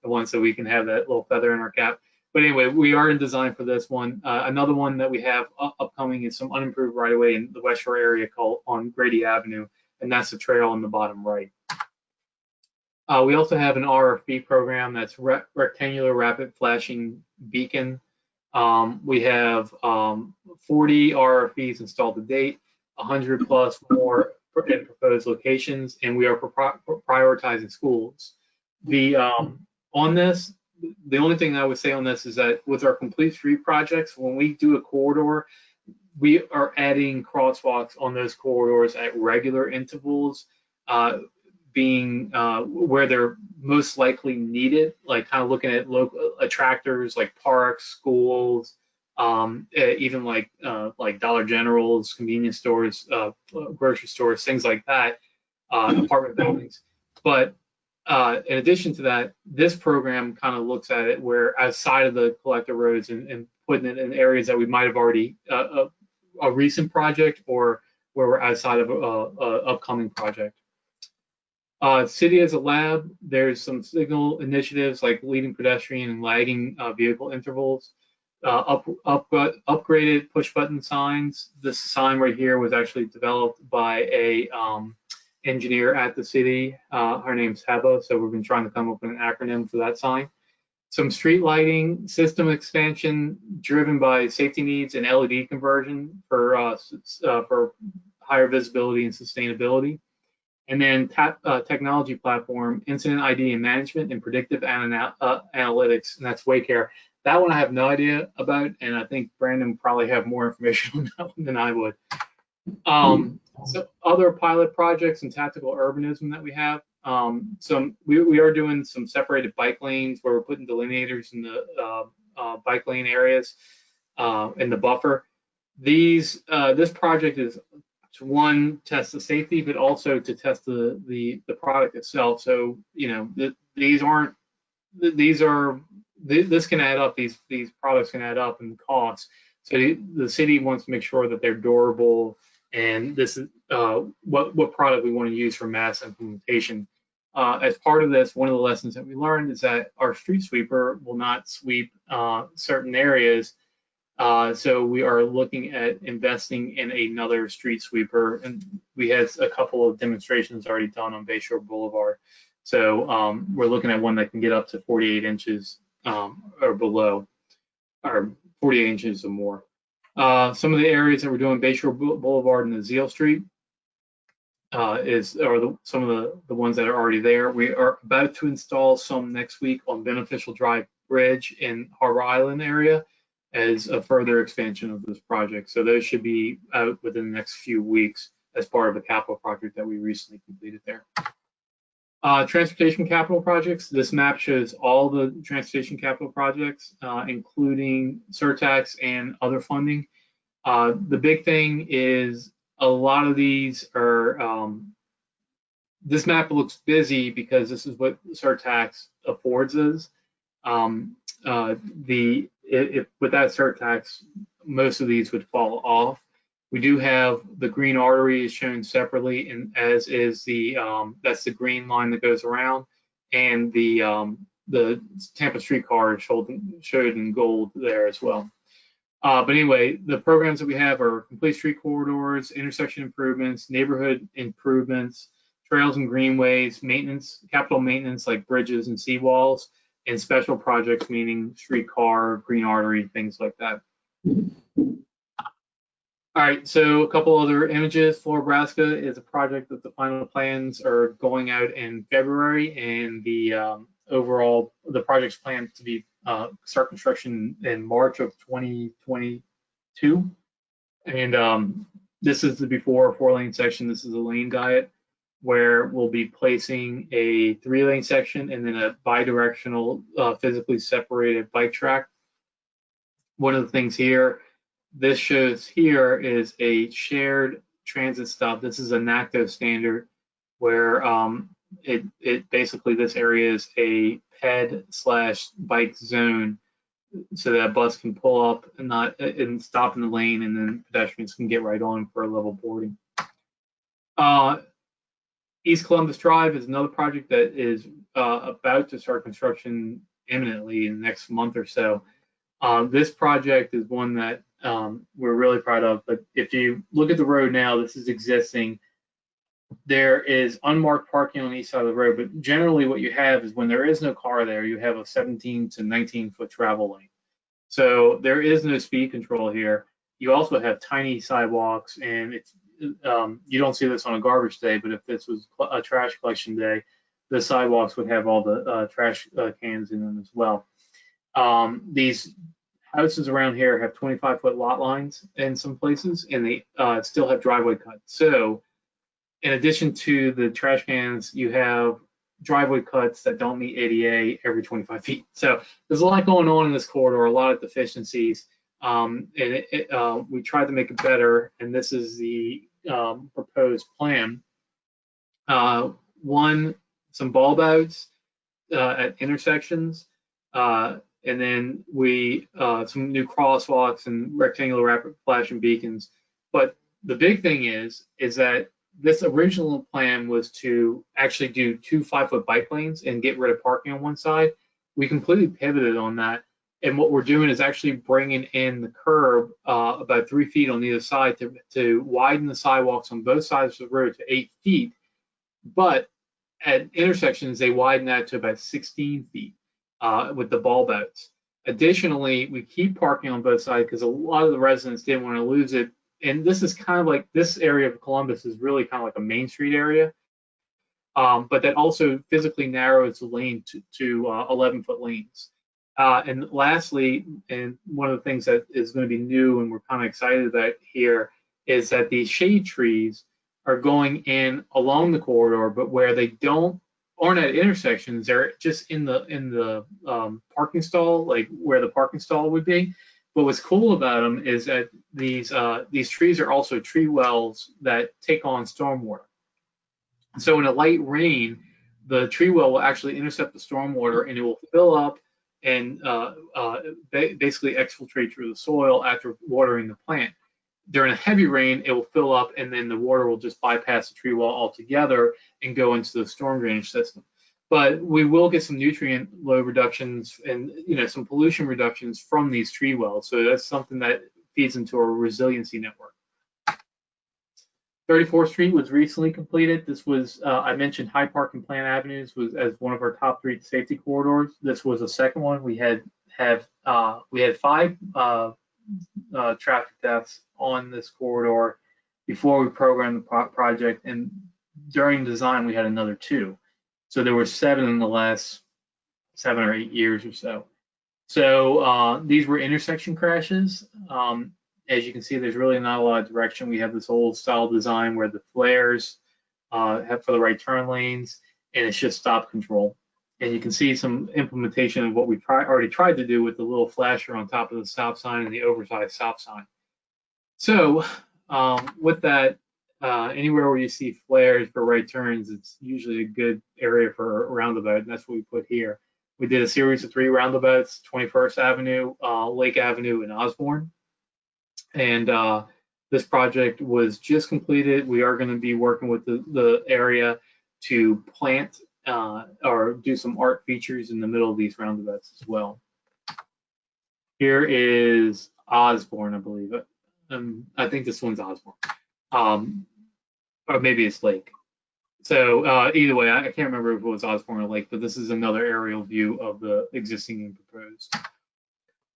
one, so we can have that little feather in our cap. But anyway, we are in design for this one. Another one that we have upcoming is some unimproved right-of-way in the West Shore area called on Grady Avenue, and that's the trail on the bottom right. We also have an RFB program that's rectangular rapid flashing beacon. We have 40 RFBs installed to date, 100 plus more in proposed locations, and we are prioritizing schools. On this, the only thing I would say on this is that with our complete street projects, when we do a corridor, we are adding crosswalks on those corridors at regular intervals, being where they're most likely needed, like kind of looking at local attractors like parks, schools, even like Dollar Generals, convenience stores, grocery stores, things like that, apartment buildings. But in addition to that, this program kind of looks at it where outside of the collector roads and putting it in areas that we might have already a recent project or where we're outside of a upcoming project. City as a lab, there's some signal initiatives like leading pedestrian and lagging vehicle intervals, upgraded push button signs. This sign right here was actually developed by a engineer at the city. Her name's Heba, so we've been trying to come up with an acronym for that sign. Some street lighting system expansion driven by safety needs and LED conversion for higher visibility and sustainability. And then technology platform, incident ID and management and predictive analytics, and that's Waycare. That one I have no idea about, and I think Brandon probably have more information on that one than I would. So other pilot projects and tactical urbanism that we have. We are doing some separated bike lanes where we're putting delineators in the bike lane areas in the buffer. This project is to one, test the safety, but also to test the product itself. So this can add up. These products can add up in cost. So the city wants to make sure that they're durable, and this is what product we want to use for mass implementation. As part of this, one of the lessons that we learned is that our street sweeper will not sweep certain areas. So we are looking at investing in another street sweeper, and we had a couple of demonstrations already done on Bayshore Boulevard. So we're looking at one that can get up to 48 inches or below, or 48 inches or more. Some of the areas that we're doing, Bayshore Boulevard and Azeel Street, are some of the ones that are already there. We are about to install some next week on Beneficial Drive Bridge in Harbor Island area as a further expansion of this project. So those should be out within the next few weeks as part of a capital project that we recently completed there. Transportation capital projects. This map shows all the transportation capital projects, including surtax and other funding. The big thing is a lot of these are, this map looks busy because this is what surtax affords us. Without surtax, most of these would fall off. We do have the green artery is shown separately, and as is the that's the green line that goes around, and the Tampa streetcar is showed in gold there as well. But anyway, the programs that we have are complete street corridors, intersection improvements, neighborhood improvements, trails and greenways, maintenance, capital maintenance like bridges and seawalls, and special projects meaning streetcar, green artery, things like that. All right, so a couple other images. Flora, Nebraska is a project that the final plans are going out in February, and the overall, the project's planned to be start construction in March of 2022. And this is the before 4-lane section. This is a lane diet where we'll be placing a 3-lane section and then a bi-directional physically separated bike track. One of the things here, this shows here is a shared transit stop. This is a NACTO standard where it basically, this area is a ped/bike zone so that a bus can pull up and stop in the lane, and then pedestrians can get right on for level boarding. East Columbus Drive is another project that is about to start construction imminently in the next month or so. This project is one that we're really proud of, but if you look at the road now, this is existing. There is unmarked parking on the east side of the road, but generally what you have is when there is no car there, you have a 17 to 19 foot travel lane. So there is no speed control here. You also have tiny sidewalks, and it's you don't see this on a garbage day, but if this was a trash collection day, the sidewalks would have all the trash cans in them as well. These houses around here have 25-foot lot lines in some places, and they still have driveway cuts. So in addition to the trash cans, you have driveway cuts that don't meet ADA every 25 feet. So there's a lot going on in this corridor, a lot of deficiencies, and we tried to make it better, and this is the proposed plan. One, some bulb outs at intersections, and then some new crosswalks and rectangular rapid flashing beacons. But the big thing is that this original plan was to actually do 2 5-foot bike lanes and get rid of parking on one side. We completely pivoted on that. And what we're doing is actually bringing in the curb about 3 feet on either side to widen the sidewalks on both sides of the road to 8 feet. But at intersections, they widen that to about 16 feet with the bulb outs. Additionally, we keep parking on both sides because a lot of the residents didn't want to lose it. And this is kind of like, this area of Columbus is really kind of like a Main Street area, but that also physically narrows the lane to 11-foot lanes. And lastly, and one of the things that is going to be new and we're kind of excited about here is that these shade trees are going in along the corridor, but where they aren't at intersections, they're just in the parking stall, like where the parking stall would be. But what's cool about them is that these trees are also tree wells that take on stormwater. So in a light rain, the tree well will actually intercept the stormwater, and it will fill up and basically exfiltrate through the soil after watering the plant. During a heavy rain, it will fill up, and then the water will just bypass the tree well altogether and go into the storm drainage system. But we will get some nutrient load reductions and some pollution reductions from these tree wells. So that's something that feeds into our resiliency network. 34th Street was recently completed. This was, I mentioned Hyde Park and Plant Avenues was as one of our top 3 safety corridors. This was the second one. We had 5 traffic deaths on this corridor before we programmed the project, and during design we had another 2. So there were 7 in the last 7 or 8 years or so. So these were intersection crashes. As you can see, there's really not a lot of direction. We have this old style design where the flares have for the right turn lanes, and it's just stop control. And you can see some implementation of what we already tried to do with the little flasher on top of the stop sign and the oversized stop sign. So with that, anywhere where you see flares for right turns, it's usually a good area for a roundabout, and that's what we put here. We did a series of 3 roundabouts: 21st Avenue, Lake Avenue, and Osborne. And this project was just completed. We are going to be working with the area to plant or do some art features in the middle of these roundabouts as well. Here is Osborne, I believe. I think this one's Osborne. Or maybe it's Lake. So either way, I can't remember if it was Osborne or Lake, but this is another aerial view of the existing and proposed.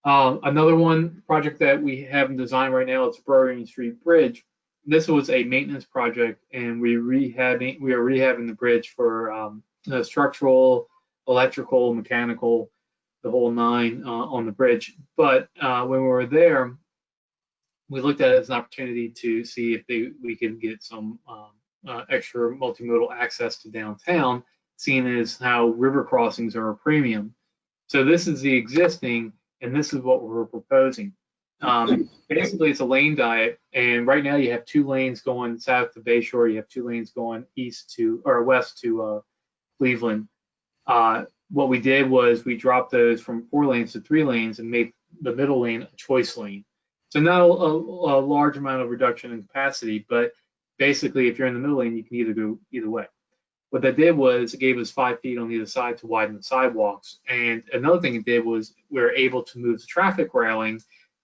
Another project that we have in design right now is Burring Street Bridge. This was a maintenance project, and we are rehabbing the bridge for the structural, electrical, mechanical, the whole 9 on the bridge. But when we were there, we looked at it as an opportunity to see if we could get some extra multimodal access to downtown, seeing as how river crossings are a premium. So this is the existing, and this is what we're proposing. Basically, it's a lane diet, and right now you have 2 lanes going south to Bayshore. You have 2 lanes going west to Cleveland. What we did was we dropped those from 4 lanes to 3 lanes and made the middle lane a choice lane. So not a large amount of reduction in capacity, but basically, if you're in the middle lane, you can either go either way. What that did was it gave us 5 feet on either side to widen the sidewalks. And another thing it did was we were able to move the traffic railing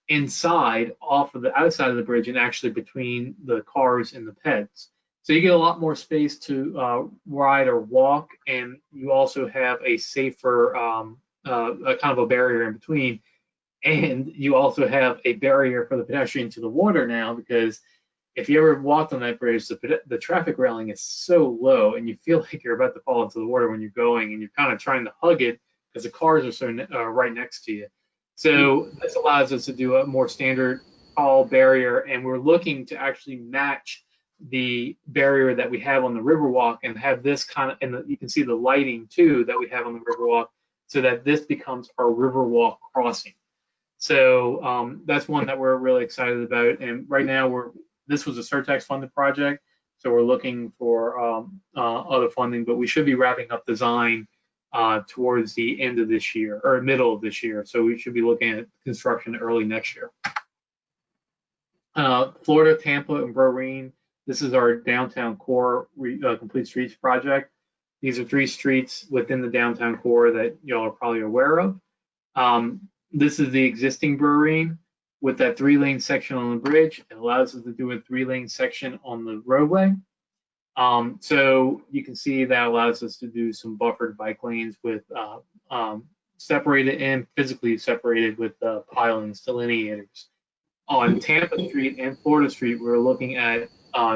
inside off of the outside of the bridge and actually between the cars and the peds. So you get a lot more space to ride or walk, and you also have a safer a kind of a barrier in between. And you also have a barrier for the pedestrian to the water now, because if you ever walked on that bridge, the traffic railing is so low, and you feel like you're about to fall into the water when you're going, and you're kind of trying to hug it because the cars are so right next to you. So this allows us to do a more standard tall barrier, and we're looking to actually match the barrier that we have on the Riverwalk and have this kind of, and you can see the lighting too that we have on the Riverwalk, so that this becomes our Riverwalk crossing. So that's one that we're really excited about, and right now this was a surtax funded project, so we're looking for other funding, but we should be wrapping up design towards the end of this year or middle of this year. So we should be looking at construction early next year. Florida, Tampa, and Vereen. This is our downtown core complete streets project. These are 3 streets within the downtown core that y'all are probably aware of. This is the existing Vereen with that 3-lane section on the bridge. It allows us to do a 3-lane section on the roadway. So you can see that allows us to do some buffered bike lanes with separated and physically separated with pilings, delineators. On Tampa Street and Florida Street, we're looking at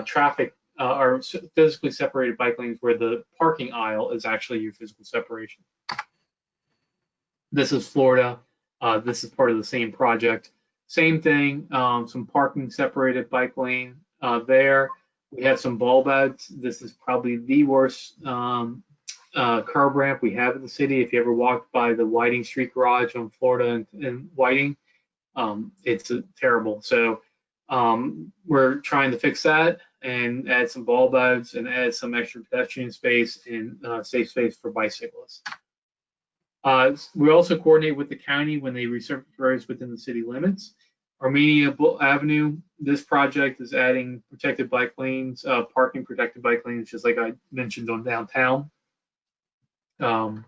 traffic or physically separated bike lanes where the parking aisle is actually your physical separation. This is Florida. This is part of the same project. Same thing, some parking separated bike lane there. We have some bulb outs. This is probably the worst curb ramp we have in the city. If you ever walked by the Whiting Street Garage on Florida and Whiting, it's terrible. So we're trying to fix that and add some bulb outs and add some extra pedestrian space and safe space for bicyclists. We also coordinate with the county when they resurface roads within the city limits. Armenia Avenue, this project is adding protected bike lanes, parking protected bike lanes, just like I mentioned on downtown, and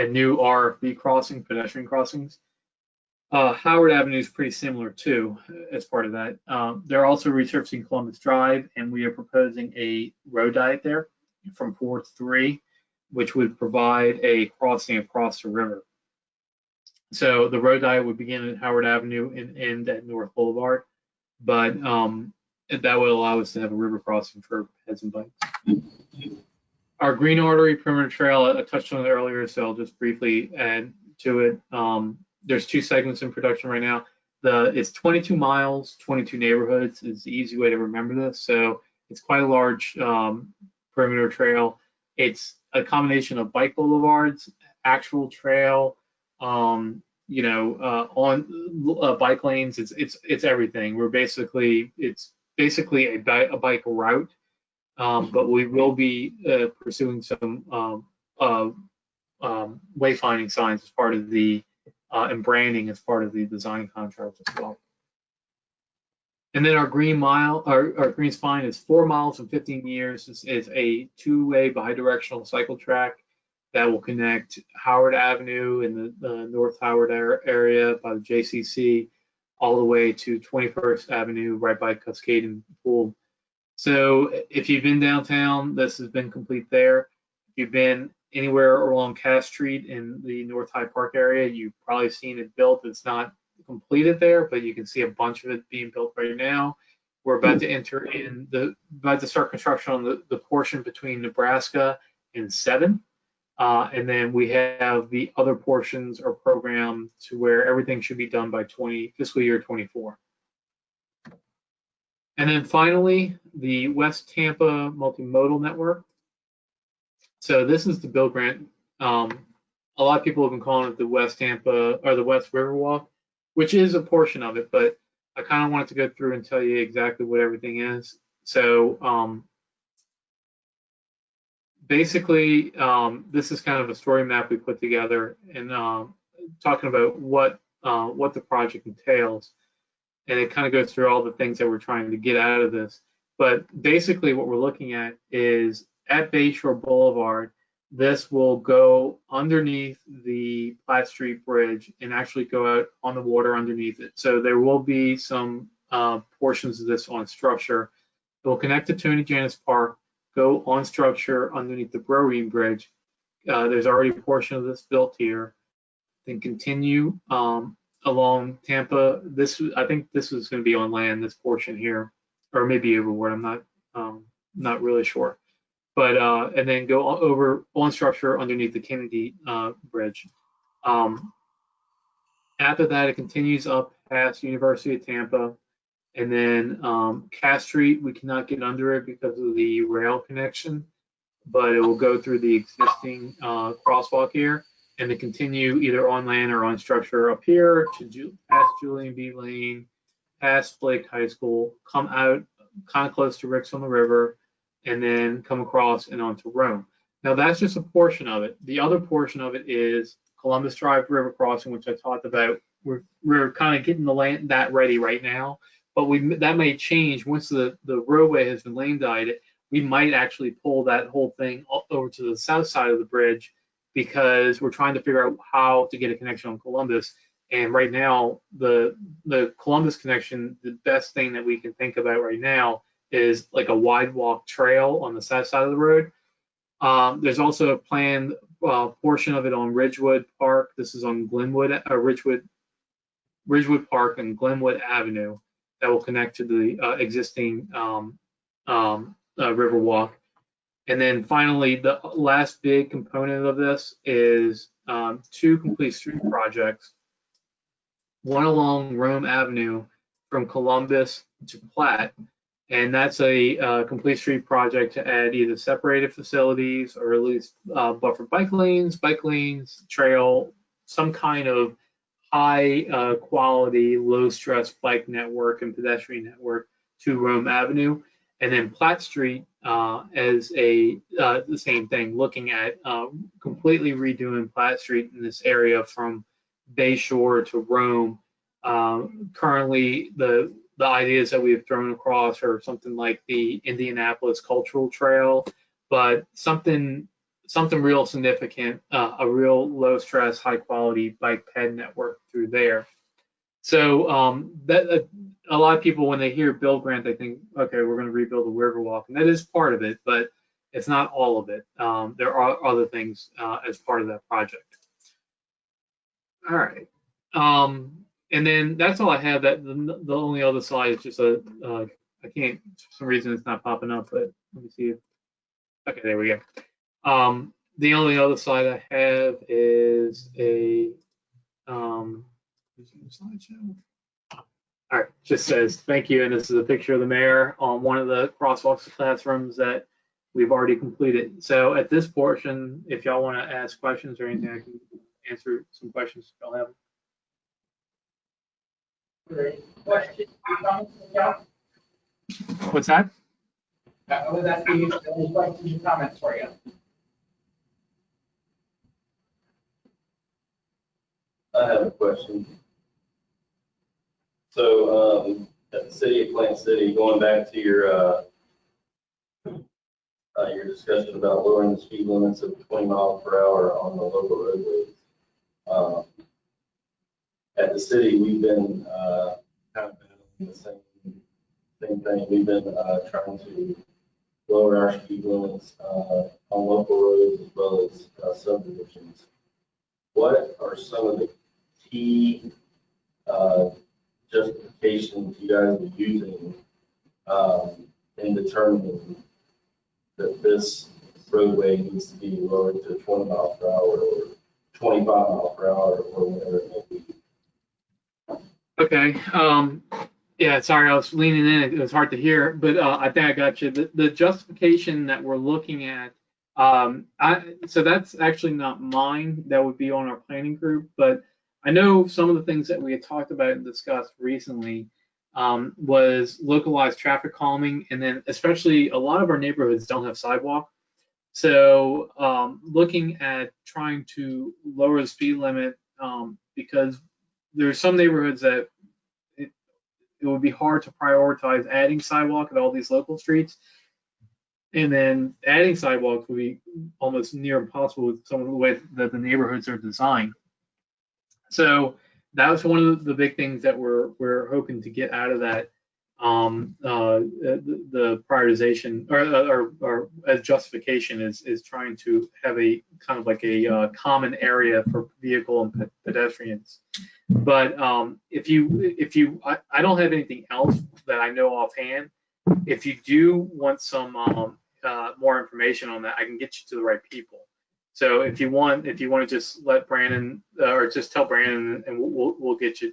new RFB crossing, pedestrian crossings. Howard Avenue is pretty similar too, as part of that. They're also resurfacing Columbus Drive, and we are proposing a road diet there from 4 to 3, which would provide a crossing across the river. So the road diet would begin at Howard Avenue and end at North Boulevard, but that would allow us to have a river crossing for heads and bikes. Our Green Artery Perimeter Trail, I touched on it earlier, so I'll just briefly add to it. There's 2 segments in production right now. It's 22 miles, 22 neighborhoods is the easy way to remember this. So it's quite a large perimeter trail. It's a combination of bike boulevards, actual trail, on bike lanes. It's everything. It's basically a bike route, but we will be pursuing some wayfinding signs as part of the and branding as part of the design contract as well. And then our green spine is 4 miles and 15 years. It's a 2-way bidirectional cycle track that will connect Howard Avenue in the North Howard area by the JCC all the way to 21st Avenue right by Cascade and Pool. So if you've been downtown, this has been complete there. If you've been anywhere along Cass Street in the North Hyde Park area, you've probably seen it built. It's not completed there, but you can see a bunch of it being built right now. We're about to start construction on the portion between Nebraska and 7. And then we have the other portions are programmed to where everything should be done by fiscal year 24. And then finally, the West Tampa Multimodal Network. So this is the Bill Grant. A lot of people have been calling it the West Tampa or the West Riverwalk, which is a portion of it, but I kind of wanted to go through and tell you exactly what everything is. So basically, this is kind of a story map we put together and talking about what the project entails. And it kind of goes through all the things that we're trying to get out of this. But basically what we're looking at is at Bayshore Boulevard, this will go underneath the Platt Street Bridge and actually go out on the water underneath it. So there will be some portions of this on structure. It will connect to Tony Jannus Park, go on structure underneath the Broween Bridge. There's already a portion of this built here. Then continue along Tampa. I think this is going to be on land, this portion here, or maybe overboard. I'm not really sure. But and then go over on structure underneath the Kennedy Bridge. After that, it continues up past University of Tampa, and then Cass Street. We cannot get under it because of the rail connection, but it will go through the existing crosswalk here, and then continue either on land or on structure up here to past Julian B. Lane, past Blake High School, come out kind of close to Ricks on the River, and then come across and onto Rome. Now that's just a portion of it. The other portion of it is Columbus Drive River Crossing, which I talked about. We're kind of getting that ready right now, but that may change once the roadway has been lane dieted. We might actually pull that whole thing over to the south side of the bridge because we're trying to figure out how to get a connection on Columbus. And right now, the Columbus connection, the best thing that we can think about right now is like a wide walk trail on the south side of the road. There's also a planned portion of it on Ridgewood Park. This is on Ridgewood Park and Glenwood Avenue that will connect to the existing Riverwalk. And then finally, the last big component of this is 2 complete street projects. One along Rome Avenue from Columbus to Platt. And that's a complete street project to add either separated facilities or at least buffer bike lanes, trail, some kind of high quality, low stress bike network and pedestrian network to Rome Avenue. And then Platt Street as the same thing, looking at completely redoing Platt Street in this area from Bayshore to Rome. Currently, the ideas that we have thrown across are something like the Indianapolis Cultural Trail, but something real significant, a real low stress, high quality bike ped network through there. So that a lot of people, when they hear build grant, they think, okay, we're going to rebuild the Riverwalk, and that is part of it, but it's not all of it. There are other things as part of that project. All right. And then that's all I have. That the only other slide is just I can't, for some reason it's not popping up, but let me see. Okay, there we go. The only other slide I have is a slideshow. All right, just says thank you, and this is a picture of the mayor on one of the crosswalks classrooms that we've already completed. So at this portion, if y'all want to ask questions or anything, I can answer some questions if y'all have them. Questions, comments, yeah? What's that? I was asking you any questions and comments for you. I have a question. So, at the city of Plant City, going back to your discussion about lowering the speed limits of 20 miles per hour on the local roadways. At the city, we've been kind of battling the same thing. We've been trying to lower our speed limits on local roads as well as subdivisions. What are some of the key justifications you guys are using in determining that this roadway needs to be lowered to 20 miles per hour or 25 miles per hour or whatever it may be? Okay. Yeah, sorry, I was leaning in. It was hard to hear, but I think I got you. The justification that we're looking at, so that's actually not mine. That would be on our planning group, but I know some of the things that we had talked about and discussed recently was localized traffic calming, and then especially a lot of our neighborhoods don't have sidewalk. So looking at trying to lower the speed limit because there's some neighborhoods that it would be hard to prioritize adding sidewalk at all these local streets. And then adding sidewalks would be almost near impossible with some of the way that the neighborhoods are designed. So that was one of the big things that we're hoping to get out of that, the prioritization or as justification is trying to have a kind of like a common area for vehicle and pedestrians. But if you I don't have anything else that I know offhand. If you do want some more information on that, I can get you to the right people. So if you want to just let Brandon or just tell Brandon, and we'll get you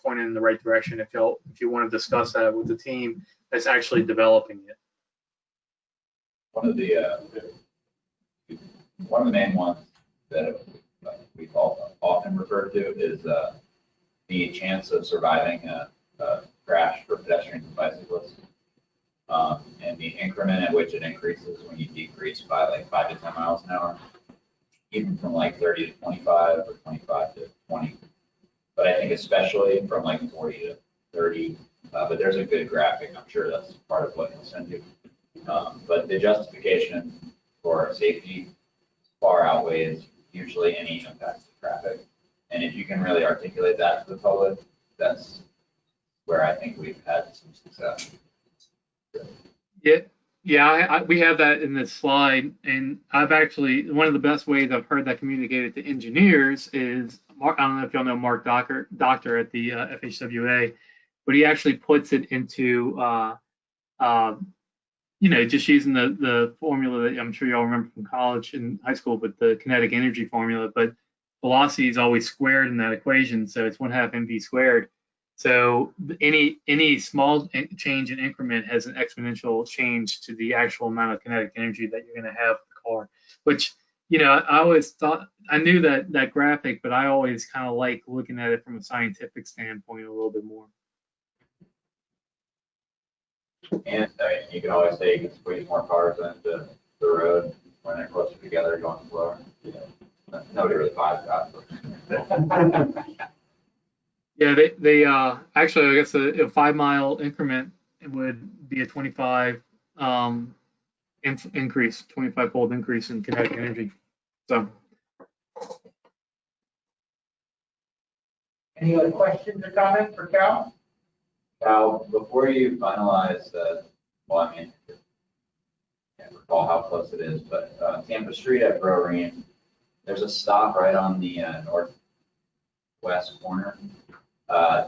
pointed in the right direction if you want to discuss that with the team that's actually developing it. One of the main ones that we've often referred to is the chance of surviving a crash for pedestrians and bicyclists, and the increment at which it increases when you decrease by like 5 to 10 miles an hour, even from like 30 to 25 or 25 to 20. But I think especially from like 40 to 30. But there's a good graphic. I'm sure that's part of what he'll send you. But the justification for safety far outweighs usually any impact to traffic. And if you can really articulate that to the public, that's where I think we've had some success. Yeah, we have that in this slide, and I've actually, one of the best ways I've heard that communicated to engineers is, I don't know if y'all know Mark Doctor at the FHWA, but he actually puts it into, just using the formula that I'm sure y'all remember from college and high school, but the kinetic energy formula, but velocity is always squared in that equation, so it's 1/2 mv squared. So any small change in increment has an exponential change to the actual amount of kinetic energy that you're going to have in the car, which, I always thought, I knew that graphic, but I always kind of like looking at it from a scientific standpoint a little bit more. And you can always say you can squeeze more cars into the road when they're closer together going slower. Nobody really buys that. Yeah, they actually, I guess a 5 mile increment would be a 25 increase, 25-fold increase in kinetic energy. So Any other questions or comments for Cal? Cal, before you finalize well, I mean, I can't recall how close it is, but Tampa Street at Broreen, there's a stop right on the northwest corner.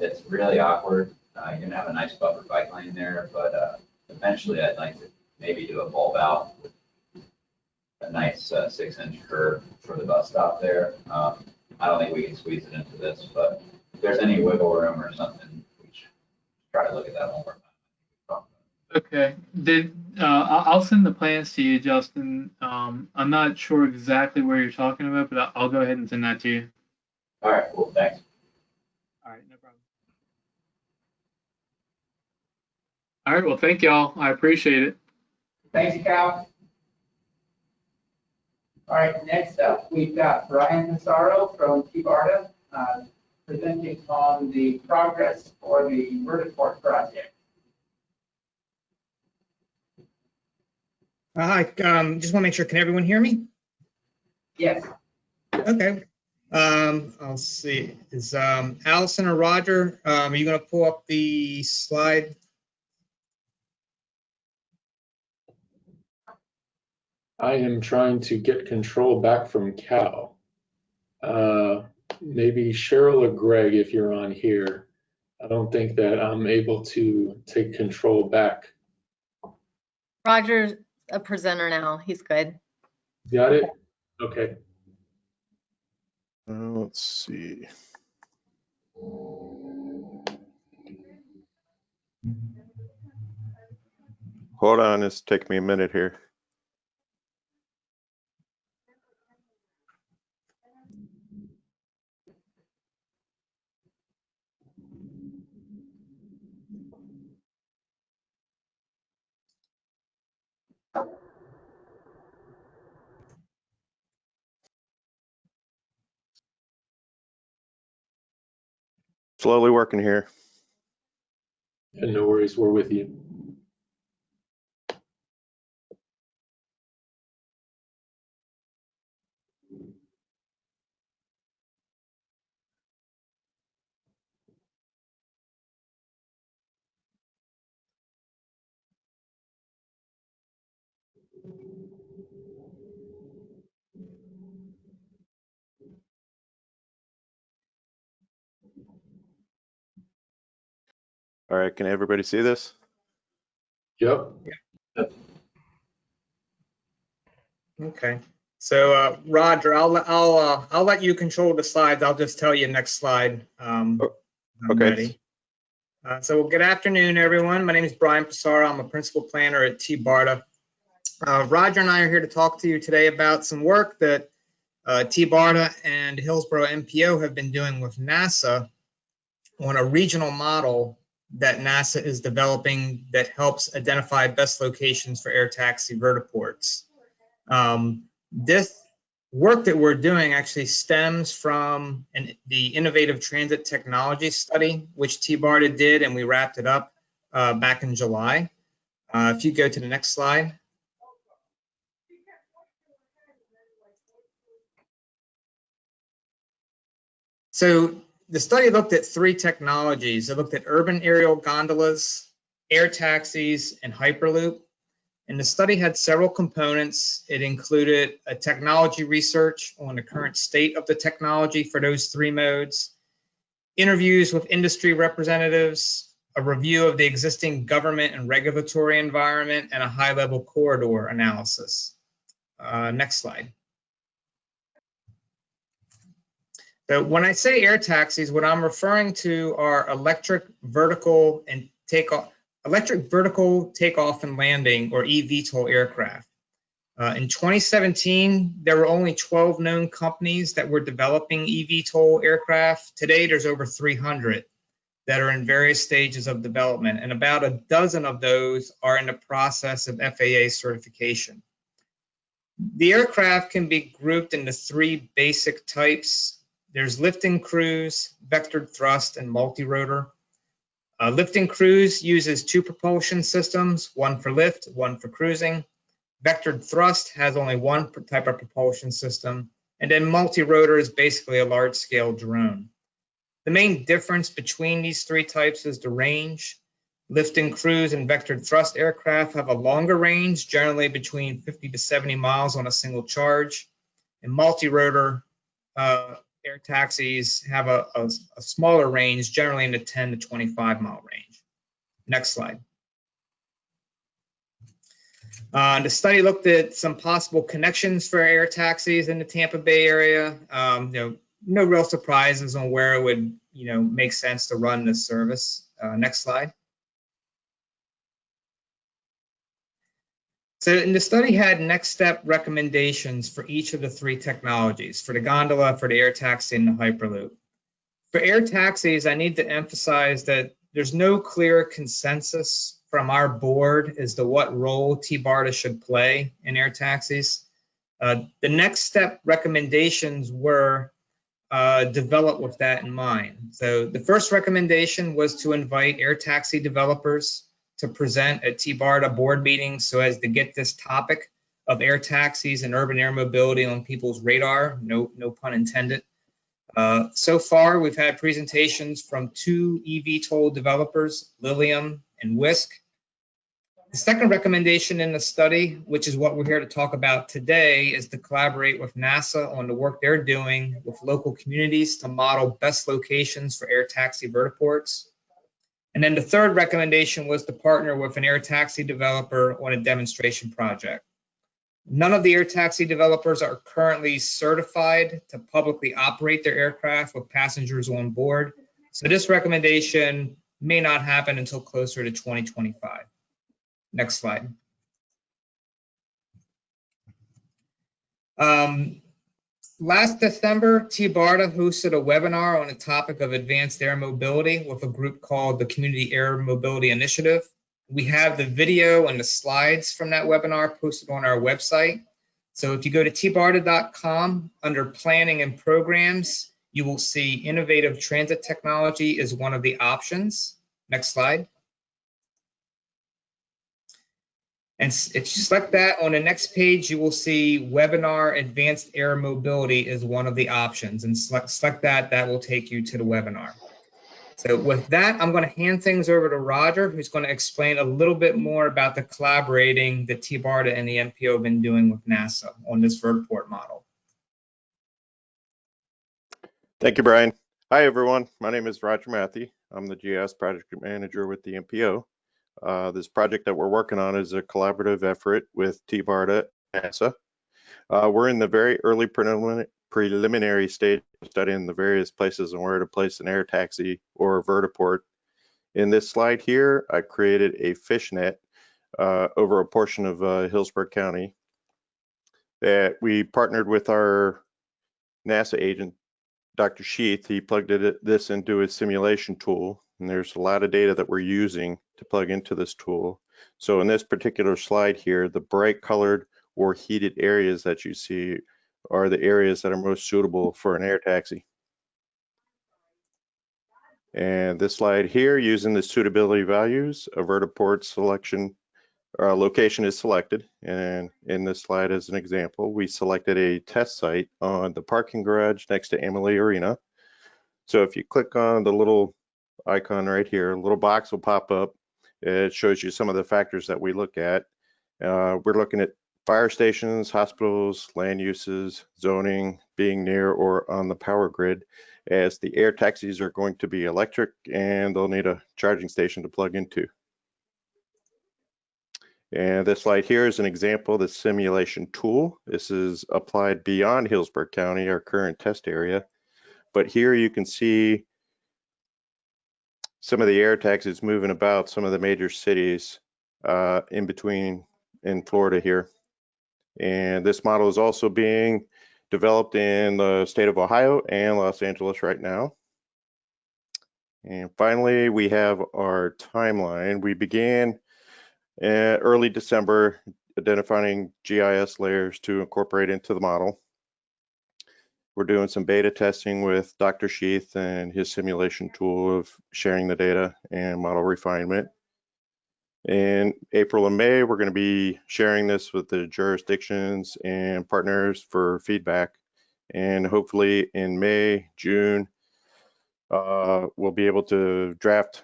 It's really awkward. You're gonna have a nice buffer bike lane there, but eventually I'd like to maybe do a bulb out with a nice 6-inch curve for the bus stop there. I don't think we can squeeze it into this, but if there's any wiggle room or something, we should try to look at that one more time. Okay, I'll send the plans to you, Justin. I'm not sure exactly where you're talking about, but I'll go ahead and send that to you. All right, cool, thanks. All right, no problem. All right, well, thank y'all. I appreciate it. Thank you, Cal. All right, next up, we've got Brian Pissarro from T-BARTA presenting on the progress for the vertiport project. Hi, just want to make sure, can everyone hear me? Yes. Okay. I'll see. Is Allison or Roger, are you going to pull up the slide? I am trying to get control back from Cal. Maybe Cheryl or Greg, if you're on here. I don't think that I'm able to take control back. Roger's a presenter now. He's good. Got it? Okay. Let's see. Hold on, it's taking me a minute here. Slowly working here. And no worries, we're with you. All right, can everybody see this? Yep. Okay. So Roger, I'll let you control the slides. I'll just tell you next slide. I'm okay. ready. So good afternoon, everyone. My name is Brian Pissarro. I'm a principal planner at T-BARTA. Roger and I are here to talk to you today about some work that T-BARTA and Hillsborough MPO have been doing with NASA on a regional model that NASA is developing that helps identify best locations for air taxi vertiports. This work that we're doing actually stems from the Innovative Transit Technology Study, which T-BARTA did, and we wrapped it up back in July. If you go to the next slide. So the study looked at 3 technologies. It looked at urban aerial gondolas, air taxis, and Hyperloop. And the study had several components. It included a technology research on the current state of the technology for those 3 modes, interviews with industry representatives, a review of the existing government and regulatory environment, and a high-level corridor analysis. Next slide. So when I say air taxis, what I'm referring to are electric vertical takeoff and landing, or eVTOL aircraft. In 2017, there were only 12 known companies that were developing eVTOL aircraft. Today, there's over 300 that are in various stages of development, and about a dozen of those are in the process of FAA certification. The aircraft can be grouped into 3 basic types. There's lift and cruise, vectored thrust, and multi-rotor. Lift and cruise uses 2 propulsion systems, one for lift, one for cruising. Vectored thrust has only 1 type of propulsion system. And then multi-rotor is basically a large-scale drone. The main difference between these three types is the range. Lift and cruise and vectored thrust aircraft have a longer range, generally between 50 to 70 miles on a single charge. And multi-rotor air taxis have a smaller range, generally in the 10 to 25 mile range. Next slide. The study looked at some possible connections for air taxis in the Tampa Bay area. No real surprises on where it would, make sense to run this service. Next slide. So, and the study had next step recommendations for each of the three technologies, for the gondola, for the air taxi, and the Hyperloop. For air taxis, I need to emphasize that there's no clear consensus from our board as to what role T-BARTA should play in air taxis. The next step recommendations were developed with that in mind. So the first recommendation was to invite air taxi developers to present at T-BARTA board meetings so as to get this topic of air taxis and urban air mobility on people's radar, no pun intended. So far, we've had presentations from 2 eVTOL developers, Lilium and Wisk. The second recommendation in the study, which is what we're here to talk about today, is to collaborate with NASA on the work they're doing with local communities to model best locations for air taxi vertiports. And then the third recommendation was to partner with an air taxi developer on a demonstration project. None of the air taxi developers are currently certified to publicly operate their aircraft with passengers on board. So this recommendation may not happen until closer to 2025. Next slide. Last December, T-BARTA hosted a webinar on the topic of advanced air mobility with a group called the Community Air Mobility Initiative. We have the video and the slides from that webinar posted on our website. So if you go to tbarta.com under planning and programs, you will see innovative transit technology is one of the options. Next slide. And if you select that, on the next page, you will see webinar advanced air mobility is one of the options. And select that, that will take you to the webinar. So with that, I'm going to hand things over to Roger, who's going to explain a little bit more about the collaborating that T-BARTA and the MPO have been doing with NASA on this vertiport model. Thank you, Brian. Hi, everyone. My name is Roger Matthew. I'm the GIS project manager with the MPO. This project that we're working on is a collaborative effort with T-BARTA and NASA. We're in the very early preliminary stage of studying the various places and where to place an air taxi or a vertiport. In this slide here, I created a fishnet over a portion of Hillsborough County that we partnered with our NASA agent, Dr. Sheath. He plugged this into his simulation tool, and there's a lot of data that we're using to plug into this tool. So in this particular slide here, the bright colored or heated areas that you see are the areas that are most suitable for an air taxi. And this slide here, using the suitability values, a vertiport selection location is selected. And in this slide, as an example, we selected a test site on the parking garage next to Amalie Arena. So if you click on the little icon right here, a little box will pop up. It shows you some of the factors that we look at. We're looking at fire stations, hospitals, land uses, zoning, being near or on the power grid, as the air taxis are going to be electric and they'll need a charging station to plug into. And this slide here is an example of the simulation tool. This is applied beyond Hillsborough County, our current test area. But here you can see some of the air taxis moving about some of the major cities in between in Florida here. And this model is also being developed in the state of Ohio and Los Angeles right now. And finally, we have our timeline. We began early December identifying GIS layers to incorporate into the model. We're doing some beta testing with Dr. Sheath and his simulation tool of sharing the data and model refinement. In April and May, we're going to be sharing this with the jurisdictions and partners for feedback. And hopefully in May, June, we'll be able to draft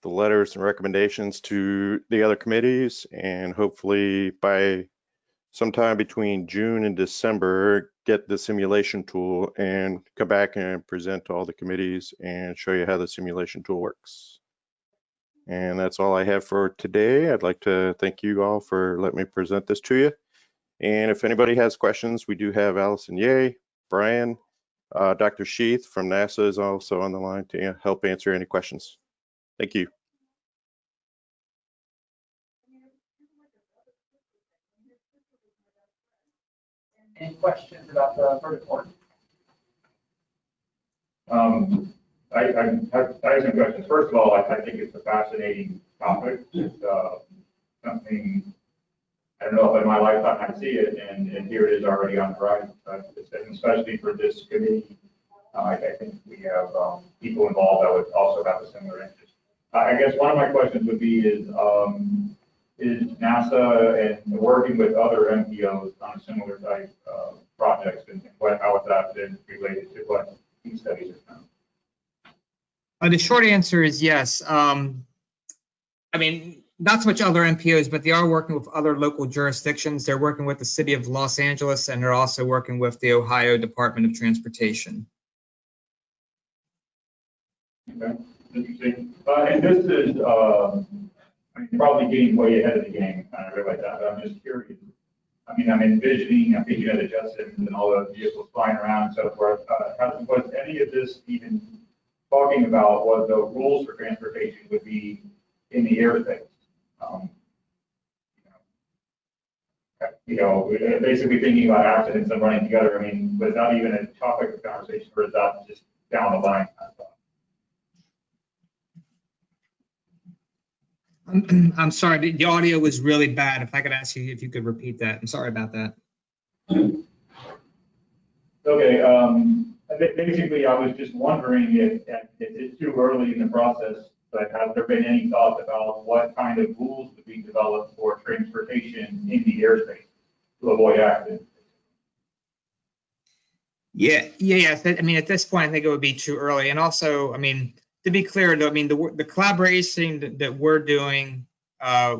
the letters and recommendations to the other committees, and hopefully by sometime between June and December, get the simulation tool and come back and present to all the committees and show you how the simulation tool works. And that's all I have for today. I'd like to thank you all for letting me present this to you. And if anybody has questions, we do have Allison Yeh, Brian, Dr. Sheath from NASA is also on the line to help answer any questions. Thank you. Any questions about the vertiport? I have some questions. First of all, I think it's a fascinating topic. It's something, I don't know if in my lifetime I see it, and here it is already on the horizon. Especially for this committee, I think we have people involved that would also have a similar interest. I guess one of my questions would be is NASA and working with other MPOs on a similar type projects, and how has that been related to what these studies have found? The short answer is yes. I mean, not so much other MPOs, but they are working with other local jurisdictions. They're working with the city of Los Angeles, and they're also working with the Ohio Department of Transportation. Okay, interesting. And this is, I'm probably getting way ahead of the game, I realize that, but I'm just curious. I mean, I'm thinking of the Jetsons and all the vehicles flying around and so forth. Was any of this even talking about what the rules for transportation would be in the airspace? Basically thinking about accidents and running together. I mean, was that even a topic of conversation, or is that just down the line? I'm sorry, the audio was really bad. If I could ask you if you could repeat that. I'm sorry about that. Okay, basically I was just wondering if it's too early in the process, but have there been any thoughts about what kind of rules would be developed for transportation in the airspace to avoid accidents? Yes. I mean, at this point, I think it would be too early. And also, I mean, to be clear, though, I mean, the collaboration that we're doing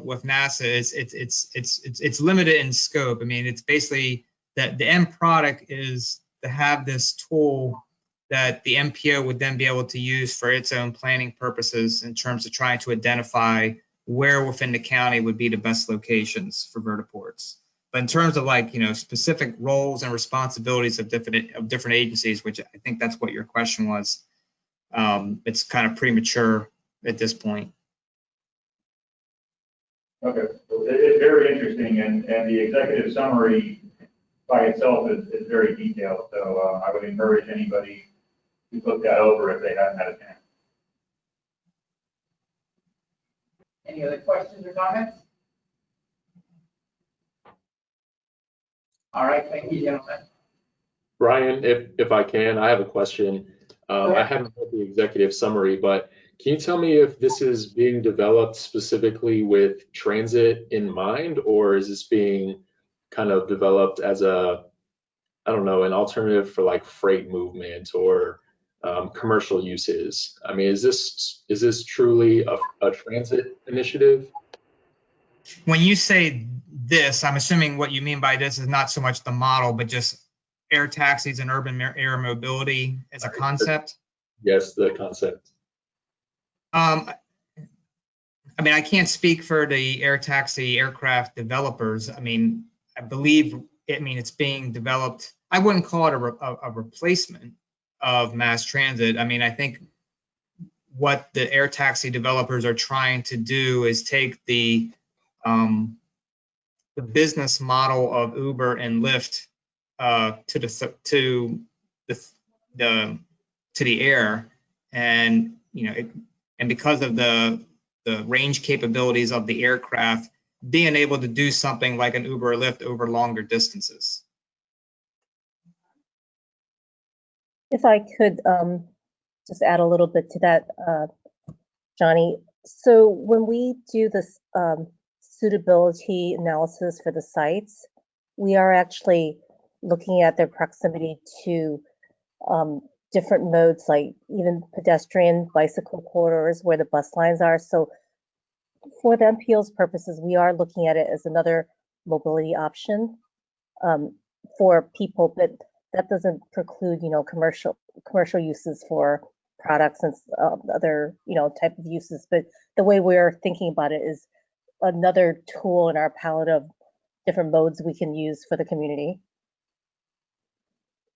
with NASA is it's limited in scope. I mean, it's basically that the end product is to have this tool that the MPO would then be able to use for its own planning purposes in terms of trying to identify where within the county would be the best locations for vertiports. But in terms of specific roles and responsibilities of different agencies, which I think that's what your question was, it's kind of premature at this point. Okay, it's very interesting, and the executive summary by itself is very detailed. So I would encourage anybody to look that over if they haven't had a chance. Any other questions or comments? All right, thank you, gentlemen. Brian, if I can, I have a question. I haven't read the executive summary, but can you tell me if this is being developed specifically with transit in mind, or is this being kind of developed as an alternative for like freight movement or commercial uses? I mean, is this truly a transit initiative? When you say this, I'm assuming what you mean by this is not so much the model, but just air taxis and urban air mobility as a concept? Yes, the concept. I mean, I can't speak for the air taxi aircraft developers. I mean, I believe it's being developed. I wouldn't call it a replacement of mass transit. I mean, I think what the air taxi developers are trying to do is take the business model of Uber and Lyft to the air, and and because of the range capabilities of the aircraft, being able to do something like an Uber or Lyft over longer distances. If I could just add a little bit to that, Johnny. So when we do this suitability analysis for the sites, we are actually looking at their proximity to different modes, like even pedestrian bicycle corridors where the bus lines are. So for the MPO's purposes, we are looking at it as another mobility option for people, but that doesn't preclude, commercial uses for products and other, type of uses. But the way we're thinking about it is another tool in our palette of different modes we can use for the community.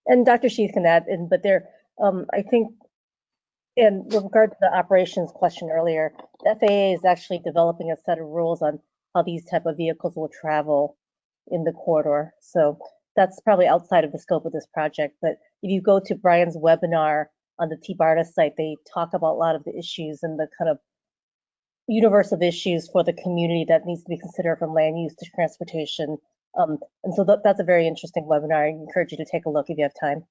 And Dr. Sheath can add in, but I think, and with regard to the operations question earlier, the FAA is actually developing a set of rules on how these type of vehicles will travel in the corridor. So that's probably outside of the scope of this project. But if you go to Brian's webinar on the TBARTA site, they talk about a lot of the issues and the kind of universe of issues for the community that needs to be considered from land use to transportation. And so that's a very interesting webinar. I encourage you to take a look if you have time.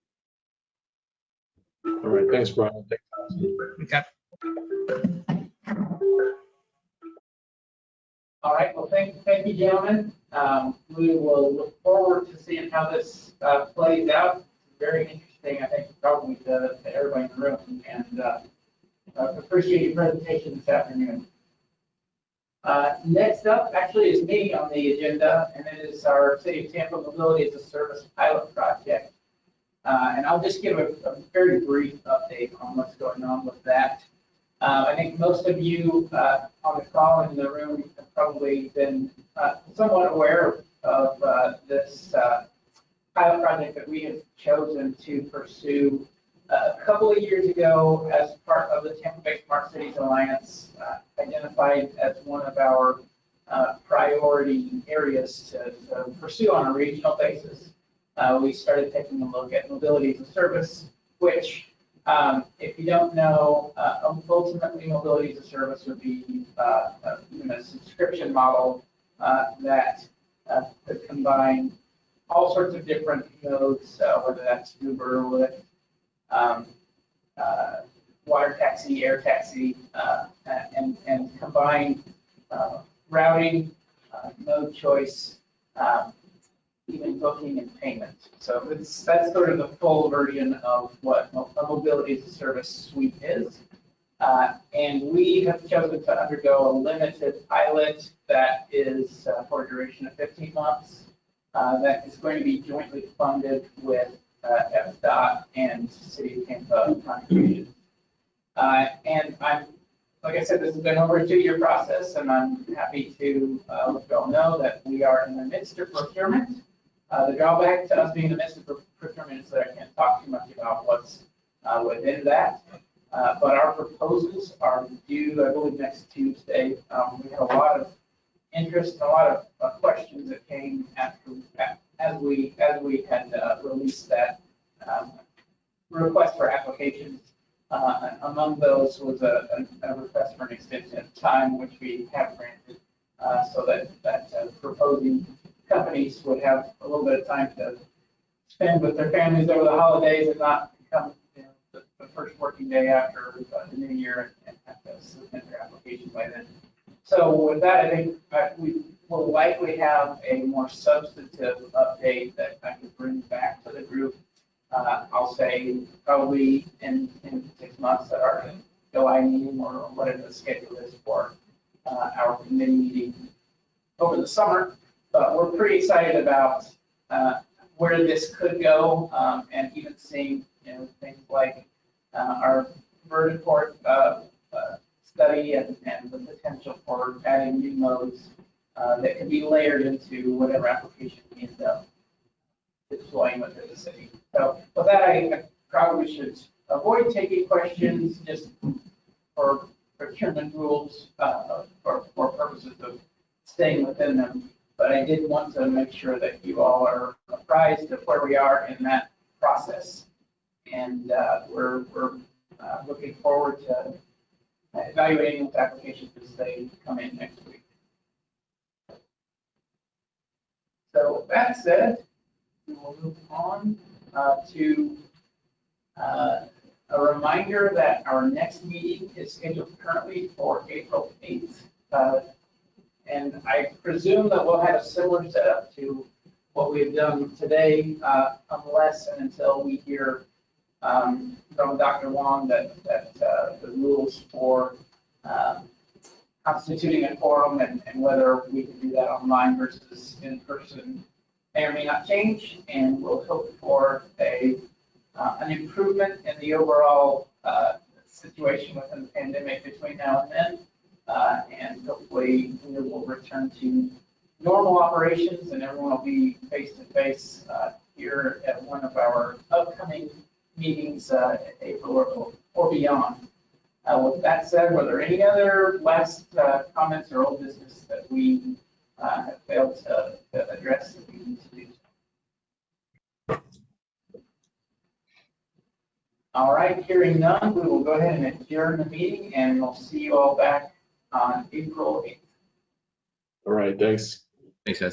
All right, thanks, Brian. Thanks. Okay. All right, well, thank you, gentlemen. We will look forward to seeing how this plays out. It's very interesting, I think, probably to everybody in the room, and appreciate your presentation this afternoon. Next up, actually, is me on the agenda, and it is our City of Tampa Mobility as a Service pilot project. And I'll just give a very brief update on what's going on with that. I think most of you on the call in the room have probably been somewhat aware of this pilot project that we have chosen to pursue a couple of years ago as part of the Tampa Bay Smart Cities Alliance, identified as one of our priority areas to pursue on a regional basis. We started taking a look at mobility as a service, which, if you don't know, ultimately mobility as a service would be a subscription model that could combine all sorts of different modes, whether that's Uber, Lyft, water taxi, air taxi, and combine routing, mode choice, even booking and payment. So that's sort of the full version of what a mobility as a service suite is. And we have chosen to undergo a limited pilot that is for a duration of 15 months. That is going to be jointly funded with FDOT and City of Tampa contributions. And like I said, this has been over a 2-year process, and I'm happy to let you all know that we are in the midst of procurement. The drawback to us being in the midst of procurement is that I can't talk too much about what's within that. But our proposals are due, I believe, next Tuesday. We had a lot of interest and a lot of questions that came as we had released that request for applications. Among those was a request for an extension of time, which we have granted, so that proposing companies would have a little bit of time to spend with their families over the holidays and not come the first working day after the new year and have to submit their application by then. So with that, I think we will likely have a more substantive update that I could bring back to the group. I'll say probably in 6 months at our July meeting or whatever the schedule is for our committee meeting over the summer. But we're pretty excited about where this could go, and even seeing things like our vertiport study and the potential for adding new modes that can be layered into whatever application we end up deploying within the city. So with that, I probably should avoid taking questions just for procurement rules or for purposes of staying within them. But I did want to make sure that you all are apprised of where we are in that process. And we're looking forward to evaluating those applications as they come in next week. So that said, we will move on to a reminder that our next meeting is scheduled currently for April 8th. And I presume that we'll have a similar setup to what we've done today, unless and until we hear from Dr. Wong that the rules for constituting a forum and whether we can do that online versus in person may or may not change, and we'll hope for an improvement in the overall situation within the pandemic between now and then, and hopefully we will return to normal operations and everyone will be face to face here at one of our upcoming meetings in April or beyond. With that said, were there any other last comments or old business that we have failed to address that we need to do? All right, hearing none, we will go ahead and adjourn the meeting, and we'll see you all back on April 8th. All right, thanks. Thanks, guys.